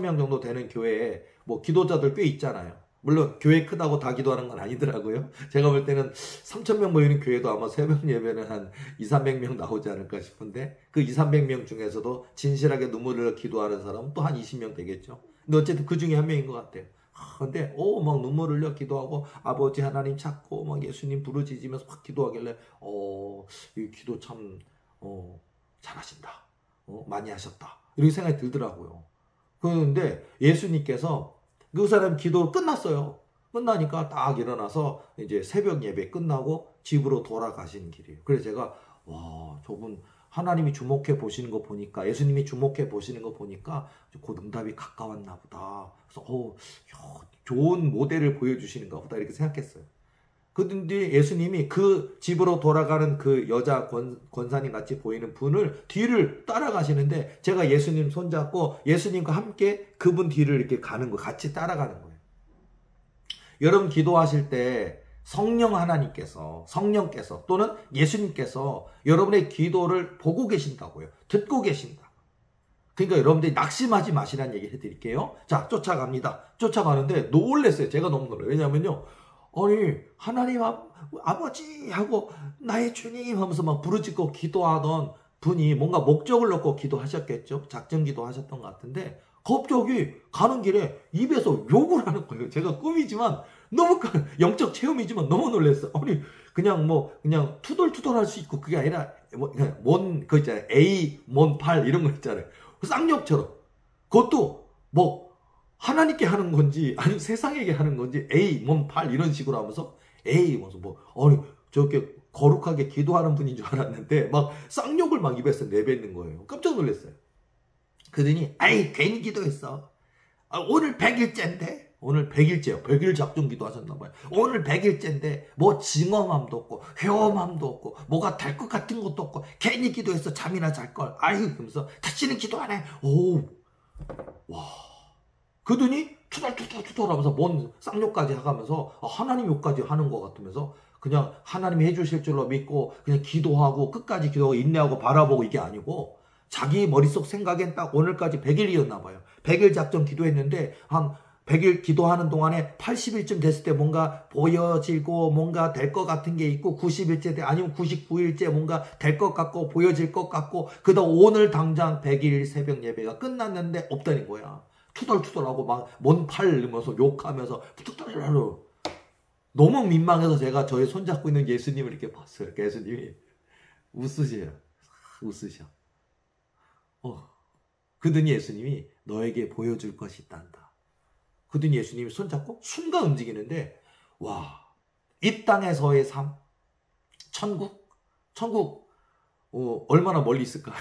명 정도 되는 교회에 뭐 기도자들 꽤 있잖아요. 물론 교회 크다고 다 기도하는 건 아니더라고요. 제가 볼 때는 3천 명 모이는 교회도 아마 새벽 예배는 한 200~300명 나오지 않을까 싶은데 그 200~300명 중에서도 진실하게 눈물을 기도하는 사람은 또 한 20명 되겠죠. 근데 어쨌든 그 중에 한 명인 것 같아요. 근데 막 눈물을 흘려 기도하고 아버지 하나님 찾고 막 예수님 부르짖으면서 막 기도하길래 이 기도 참 잘하신다. 많이 하셨다. 이렇게 생각이 들더라고요. 그런데 예수님께서 그 사람 기도 끝났어요. 끝나니까 딱 일어나서 이제 새벽 예배 끝나고 집으로 돌아가시는 길이에요. 그래서 제가 저분 하나님이 주목해 보시는 거 보니까, 예수님이 주목해 보시는 거 보니까 곧 응답이 가까웠나 보다. 그래서 좋은 모델을 보여주시는가 보다 이렇게 생각했어요. 그런데 예수님이 그 집으로 돌아가는 그 여자 권사님 같이 보이는 분을 뒤를 따라가시는데 제가 예수님 손잡고 예수님과 함께 그분 뒤를 이렇게 가는 거, 같이 따라가는 거예요. 여러분 기도하실 때 성령께서 또는 예수님께서 여러분의 기도를 보고 계신다고요. 듣고 계신다. 그러니까 여러분들이 낙심하지 마시라는 얘기 해드릴게요. 자, 쫓아갑니다. 쫓아가는데 놀랬어요. 제가 너무 놀라요. 왜냐면요, 아니 하나님 아버지 하고 나의 주님 하면서 막 부르짖고 기도하던 분이 뭔가 목적을 놓고 기도하셨겠죠. 작전 기도하셨던 것 같은데 갑자기 가는 길에 입에서 욕을 하는 거예요. 제가 꿈이지만 너무 영적 체험이지만 너무 놀랐어요. 아니 그냥 투덜투덜 할 수 있고 그게 아니라 그거 있잖아요. A, 팔 이런 거 있잖아요. 쌍욕처럼. 그것도 뭐 하나님께 하는 건지 아니면 세상에게 하는 건지 팔 이런 식으로 하면서 아니 저렇게 거룩하게 기도하는 분인 줄 알았는데 막 쌍욕을 막 입에서 내뱉는 거예요. 깜짝 놀랐어요. 그러더니 괜히 기도했어. 오늘 100일째인데 오늘 100일째요. 100일 작전 기도하셨나 봐요. 오늘 100일째인데 뭐 징험함도 없고 회험함도 없고 뭐가 될 것 같은 것도 없고 괜히 기도해서 잠이나 잘걸. 그러면서 다시는 기도 안 해. 와. 그러더니 투덜투덜 하면서 뭔 쌍욕까지 하면서 하나님 욕까지 하는 것 같으면서 그냥 하나님이 해주실 줄로 믿고 그냥 기도하고 끝까지 기도하고 인내하고 바라보고 이게 아니고 자기 머릿속 생각엔 딱 오늘까지 100일이었나 봐요. 100일 작전 기도했는데 한 100일 기도하는 동안에 80일쯤 됐을 때 뭔가 보여지고 뭔가 될 것 같은 게 있고 90일째 아니면 99일째 뭔가 될 것 같고 보여질 것 같고 그다음 오늘 당장 100일 새벽 예배가 끝났는데 없다는 거야. 투덜투덜하고 막 뭔 팔 이러면서 욕하면서 투덜투덜 너무 민망해서 제가 저의 손잡고 있는 예수님을 이렇게 봤어요. 예수님이 웃으셔. 그러더니 예수님이 너에게 보여줄 것이 있단다. 그러더니 예수님이 손잡고 순간 움직이는데 이 땅에서의 삶, 천국 얼마나 멀리 있을까요?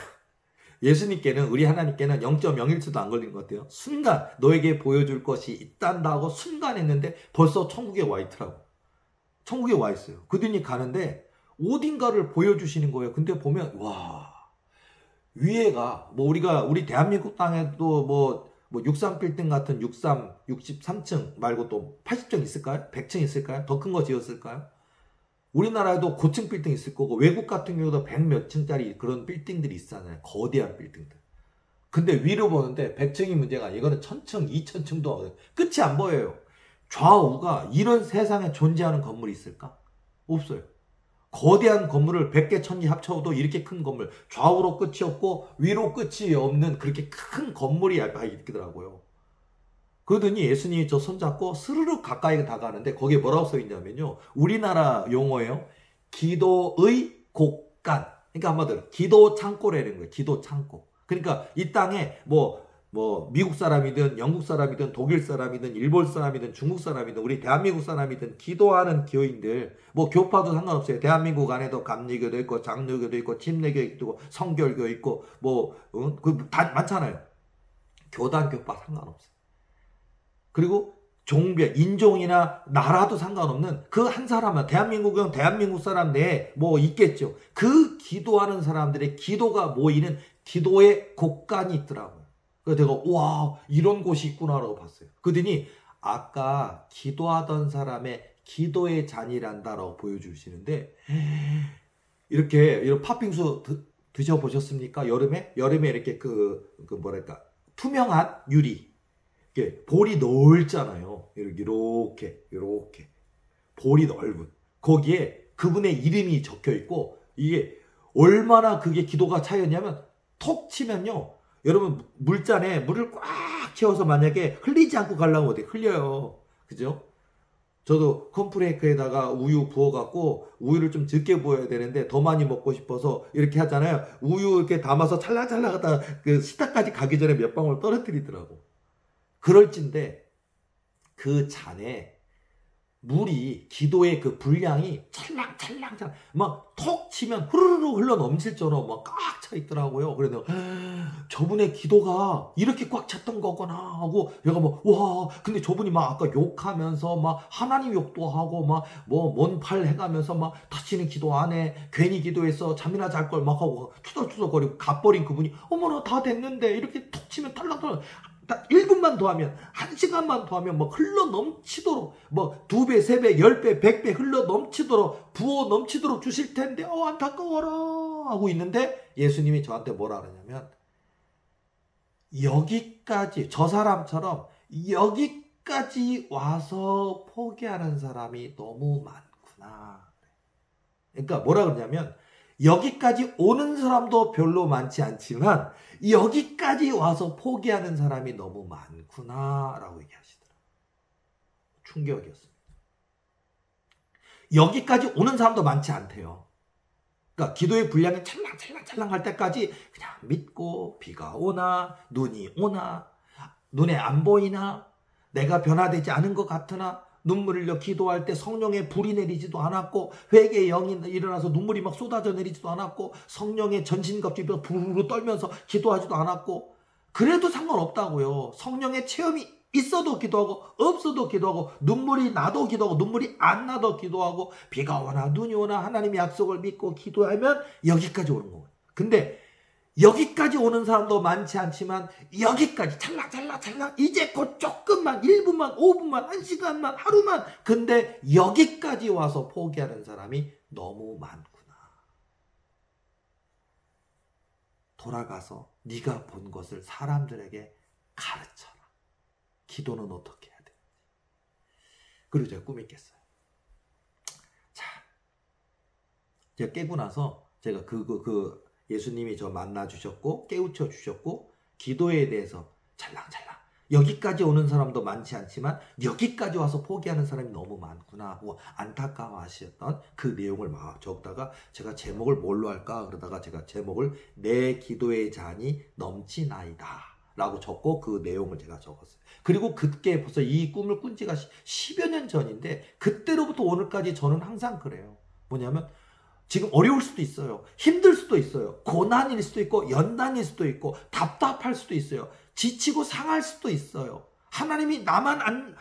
예수님께는 우리 하나님께는 0.01초도 안 걸린 것 같아요. 순간 너에게 보여줄 것이 있단다 하고 순간 했는데 벌써 천국에 와 있더라고. 천국에 와 있어요. 그들이 가는데 어딘가를 보여주시는 거예요. 근데 보면 위에가 우리 대한민국 땅에도 63빌딩 같은 63층 말고 또 80층 있을까요? 100층 있을까요? 더 큰 거 지었을까요? 우리나라에도 고층 빌딩 있을 거고 외국 같은 경우도 100 몇 층짜리 그런 빌딩들이 있잖아요. 거대한 빌딩들. 근데 위로 보는데 100층이 문제가 아니에요. 이거는 1000층, 2000층도 끝이 안 보여요. 좌우가 이런 세상에 존재하는 건물이 있을까? 없어요. 거대한 건물을 100개, 1000개 합쳐도 이렇게 큰 건물, 좌우로 끝이 없고 위로 끝이 없는 그렇게 큰 건물이 있더라고요. 그러더니 예수님이 저 손잡고 스르륵 가까이 다가가는데 거기에 뭐라고 써 있냐면요. 우리나라 용어예요. 기도의 곳간. 그러니까 한마디로 기도 창고라는 거예요. 기도 창고. 그러니까 이 땅에 뭐 미국 사람이든 영국 사람이든 독일 사람이든 일본 사람이든 중국 사람이든 우리 대한민국 사람이든 기도하는 교인들, 뭐 교파도 상관없어요. 대한민국 안에도 감리교도 있고 장로교도 있고 침례교도 있고 성결교 있고 다 많잖아요. 교단 교파 상관없어요. 그리고 종별, 인종이나 나라도 상관없는 그 한 사람은 대한민국은 대한민국 사람 내에 뭐 있겠죠. 그 기도하는 사람들의 기도가 모이는 기도의 곳간이 있더라고요. 그래서 제가 와 이런 곳이 있구나라고 봤어요. 그러더니 아까 기도하던 사람의 기도의 잔이란다라고 보여주시는데 이렇게 이런 팥빙수 드셔보셨습니까? 여름에 이렇게 뭐랄까 투명한 유리 이렇게 볼이 넓잖아요. 이렇게 볼이 넓은 거기에 그분의 이름이 적혀 있고 이게 얼마나 그게 기도가 차였냐면 톡 치면요. 여러분 물잔에 물을 꽉 채워서 만약에 흘리지 않고 가려면 어떻게 흘려요. 그죠? 저도 콘프레이크에다가 우유 부어갖고 우유를 좀 적게 부어야 되는데 더 많이 먹고 싶어서 이렇게 하잖아요. 우유 이렇게 담아서 찰랑찰랑 하다가 그 식탁까지 가기 전에 몇 방울 떨어뜨리더라고. 그럴진데 그 잔에 물이 기도의 그 분량이 찰랑찰랑 막 톡 치면 후루룩 흘러 넘칠 정도로 막 꽉 차 있더라고요. 그래서 저분의 기도가 이렇게 꽉 찼던 거구나 하고 내가 와 근데 저분이 막 아까 욕하면서 막 하나님 욕도 하고 막 뭔팔 해가면서 막 다시는 기도 안 해 괜히 기도해서 잠이나 잘 걸 막 하고 투덜투덜거리고 갓버린 그분이 어머나 다 됐는데 이렇게 톡 치면 탈락탈락 1분만 더 하면 1시간만 더 하면 흘러 넘치도록 2배, 3배, 10배, 100배 흘러 넘치도록 부어 넘치도록 주실 텐데 안타까워라 하고 있는데 예수님이 저한테 뭐라 그러냐면 여기까지 저 사람처럼 여기까지 와서 포기하는 사람이 너무 많구나. 그러니까 뭐라 그러냐면 여기까지 오는 사람도 별로 많지 않지만 여기까지 와서 포기하는 사람이 너무 많구나 라고 얘기하시더라고요. 충격이었습니다. 여기까지 오는 사람도 많지 않대요. 그러니까 기도의 분량이 찰랑찰랑 할 때까지 그냥 믿고 비가 오나 눈이 오나 눈에 안 보이나 내가 변화되지 않은 것 같으나 눈물을 흘려 기도할 때 성령의 불이 내리지도 않았고 회개의 영이 일어나서 눈물이 막 쏟아져 내리지도 않았고 성령의 전신갑주에 부르르 떨면서 기도하지도 않았고 그래도 상관없다고요. 성령의 체험이 있어도 기도하고 없어도 기도하고 눈물이 나도 기도하고 눈물이 안 나도 기도하고 비가 오나 눈이 오나 하나님의 약속을 믿고 기도하면 여기까지 오는 거예요. 근데 여기까지 오는 사람도 많지 않지만 여기까지 찰랑찰랑 이제 곧 조금만 1분만 5분만 1시간만 하루만 근데 여기까지 와서 포기하는 사람이 너무 많구나. 돌아가서 네가 본 것을 사람들에게 가르쳐라. 기도는 어떻게 해야 되는지. 그리고 제가 꿈이 깼어요. 자, 제가 깨고 나서 제가 예수님이 저 만나 주셨고 깨우쳐 주셨고 기도에 대해서 찰랑찰랑 여기까지 오는 사람도 많지 않지만 여기까지 와서 포기하는 사람이 너무 많구나 하고 안타까워하셨던 그 내용을 막 적다가 제가 제목을 뭘로 할까 그러다가 제가 제목을 내 기도의 잔이 넘치나이다 라고 적고 그 내용을 제가 적었어요. 그리고 그때 벌써 이 꿈을 꾼 지가 10여 년 전인데 그때로부터 오늘까지 저는 항상 그래요. 뭐냐면 지금 어려울 수도 있어요. 힘들 수도 있어요. 고난일 수도 있고 연단일 수도 있고 답답할 수도 있어요. 지치고 상할 수도 있어요. 하나님이 나만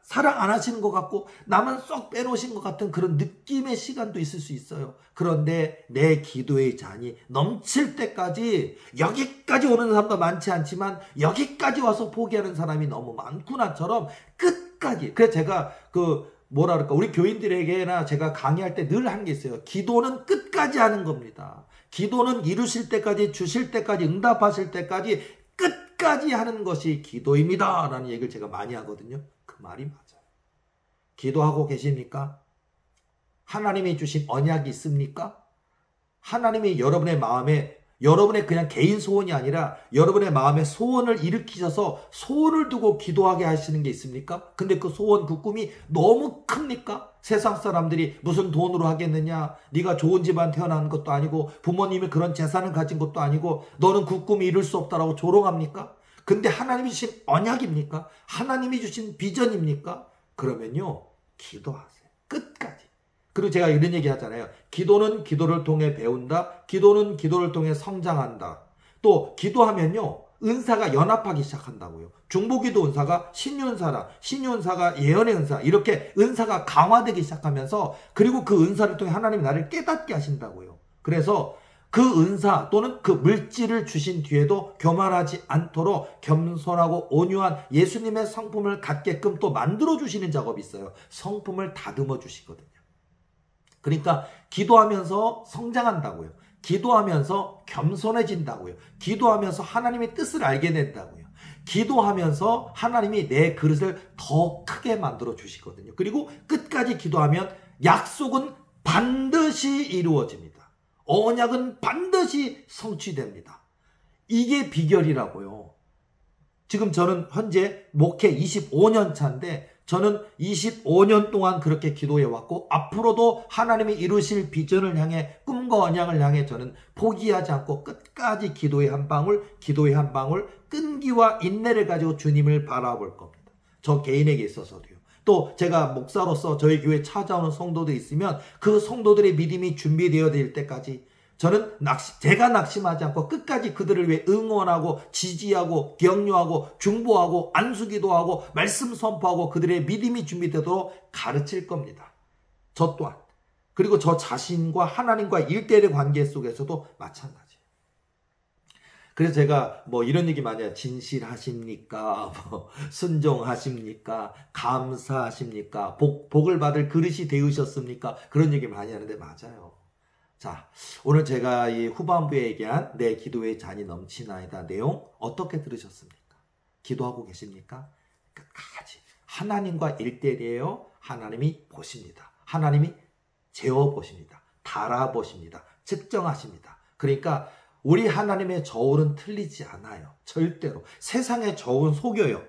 사랑 안 하시는 것 같고 나만 쏙 빼놓으신 것 같은 그런 느낌의 시간도 있을 수 있어요. 그런데 내 기도의 잔이 넘칠 때까지 여기까지 오는 사람도 많지 않지만 여기까지 와서 포기하는 사람이 너무 많구나처럼 끝까지. 그래서 제가 우리 교인들에게나 제가 강의할 때 늘 한 게 있어요. 기도는 끝까지 하는 겁니다. 기도는 이루실 때까지, 주실 때까지, 응답하실 때까지 끝까지 하는 것이 기도입니다. 라는 얘기를 제가 많이 하거든요. 그 말이 맞아요. 기도하고 계십니까? 하나님이 주신 언약이 있습니까? 하나님이 여러분의 마음에, 여러분의 그냥 개인 소원이 아니라 여러분의 마음에 소원을 일으키셔서 소원을 두고 기도하게 하시는 게 있습니까? 근데 그 소원, 그 꿈이 너무 큽니까? 세상 사람들이 무슨 돈으로 하겠느냐? 네가 좋은 집안 태어난 것도 아니고 부모님이 그런 재산을 가진 것도 아니고 너는 그 꿈이 이룰 수 없다라고 조롱합니까? 근데 하나님이 주신 언약입니까? 하나님이 주신 비전입니까? 그러면요, 기도하세요. 끝까지. 그리고 제가 이런 얘기 하잖아요. 기도는 기도를 통해 배운다. 기도는 기도를 통해 성장한다. 또 기도하면요, 은사가 연합하기 시작한다고요. 중보기도 은사가 신유은사라, 신유은사가 예언의 은사, 이렇게 은사가 강화되기 시작하면서, 그리고 그 은사를 통해 하나님이 나를 깨닫게 하신다고요. 그래서 그 은사 또는 그 물질을 주신 뒤에도 교만하지 않도록 겸손하고 온유한 예수님의 성품을 갖게끔 또 만들어 주시는 작업이 있어요. 성품을 다듬어 주시거든요. 그러니까 기도하면서 성장한다고요. 기도하면서 겸손해진다고요. 기도하면서 하나님의 뜻을 알게 된다고요. 기도하면서 하나님이 내 그릇을 더 크게 만들어 주시거든요. 그리고 끝까지 기도하면 약속은 반드시 이루어집니다. 언약은 반드시 성취됩니다. 이게 비결이라고요. 지금 저는 현재 목회 25년 차인데 저는 25년 동안 그렇게 기도해왔고 앞으로도 하나님이 이루실 비전을 향해, 꿈과 언약을 향해 저는 포기하지 않고 끝까지 기도의 한 방울, 기도의 한 방울, 끈기와 인내를 가지고 주님을 바라볼 겁니다. 저 개인에게 있어서도요. 또 제가 목사로서 저희 교회에 찾아오는 성도들이 있으면 그 성도들의 믿음이 준비되어야 될 때까지 저는 제가 낙심하지 않고 끝까지 그들을 위해 응원하고 지지하고 격려하고 중보하고 안수기도하고 말씀 선포하고 그들의 믿음이 준비되도록 가르칠 겁니다. 저 또한. 그리고 저 자신과 하나님과 일대일의 관계 속에서도 마찬가지예요. 그래서 제가 뭐 이런 얘기 많이 해요. 진실하십니까? 순종하십니까? 감사하십니까? 복을 받을 그릇이 되으셨습니까? 그런 얘기 많이 하는데 맞아요. 자, 오늘 제가 이 후반부에 얘기한 내 기도의 잔이 넘치나이다 내용 어떻게 들으셨습니까? 기도하고 계십니까? 끝까지 하나님과 일대일이에요. 하나님이 보십니다. 하나님이 재어보십니다. 달아보십니다. 측정하십니다. 그러니까 우리 하나님의 저울은 틀리지 않아요. 절대로. 세상의 저울은 속여요.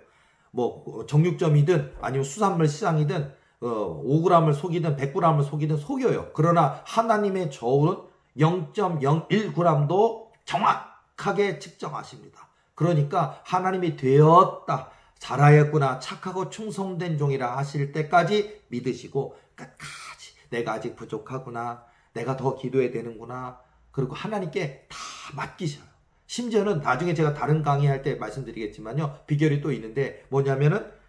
뭐 정육점이든 아니면 수산물 시장이든 5g을 속이든 100g을 속이든 속여요. 그러나 하나님의 저울은 0.01g도 정확하게 측정하십니다. 그러니까 하나님이 되었다, 잘하였구나, 착하고 충성된 종이라 하실 때까지 믿으시고 끝까지 내가 아직 부족하구나, 내가 더 기도해야 되는구나, 그리고 하나님께 다 맡기셔요. 심지어는 나중에 제가 다른 강의할 때 말씀드리겠지만요, 비결이 또 있는데 뭐냐면은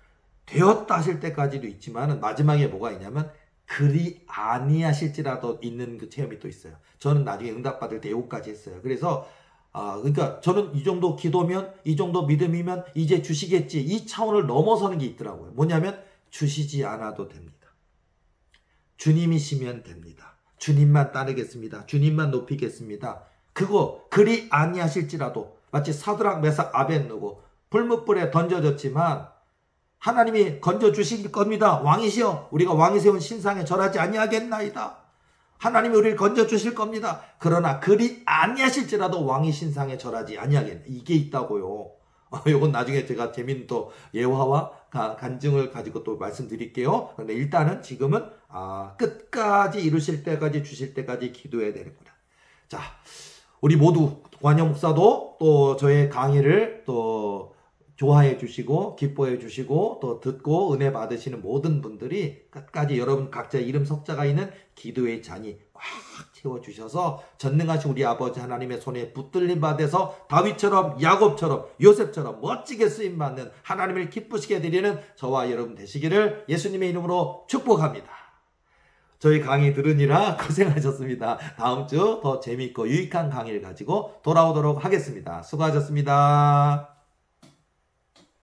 되었다 하실 때까지도 있지만 마지막에 뭐가 있냐면 그리 아니하실지라도 있는 그 체험이 또 있어요. 저는 나중에 응답받을 때 요거까지 했어요. 그래서 그러니까 저는 이 정도 기도면, 이 정도 믿음이면 이제 주시겠지, 이 차원을 넘어서는 게 있더라고요. 뭐냐면 주시지 않아도 됩니다. 주님이시면 됩니다. 주님만 따르겠습니다. 주님만 높이겠습니다. 그거 그리 아니하실지라도, 마치 사드락 메삭 아벳느고 불못불에 던져졌지만 하나님이 건져주실 겁니다. 왕이시여, 우리가 왕이 세운 신상에 절하지 아니하겠나이다. 하나님이 우리를 건져주실 겁니다. 그러나 그리 아니하실지라도 왕이 신상에 절하지 아니하겠나. 이게 있다고요. 이건 나중에 제가 재밌는 또 예화와 간증을 가지고 또 말씀드릴게요. 그런데 일단은 지금은 끝까지 이루실 때까지, 주실 때까지 기도해야 되는구나. 자, 우리 모두 관여 목사도 또 저의 강의를 또 좋아해 주시고 기뻐해 주시고 또 듣고 은혜 받으시는 모든 분들이 끝까지 여러분 각자 이름 석자가 있는 기도의 잔이 꽉 채워주셔서 전능하신 우리 아버지 하나님의 손에 붙들림 받아서 다윗처럼, 야곱처럼, 요셉처럼 멋지게 쓰임받는 하나님을 기쁘시게 드리는 저와 여러분 되시기를 예수님의 이름으로 축복합니다. 저희 강의 들으니라 고생하셨습니다. 다음 주 더 재미있고 유익한 강의를 가지고 돌아오도록 하겠습니다. 수고하셨습니다.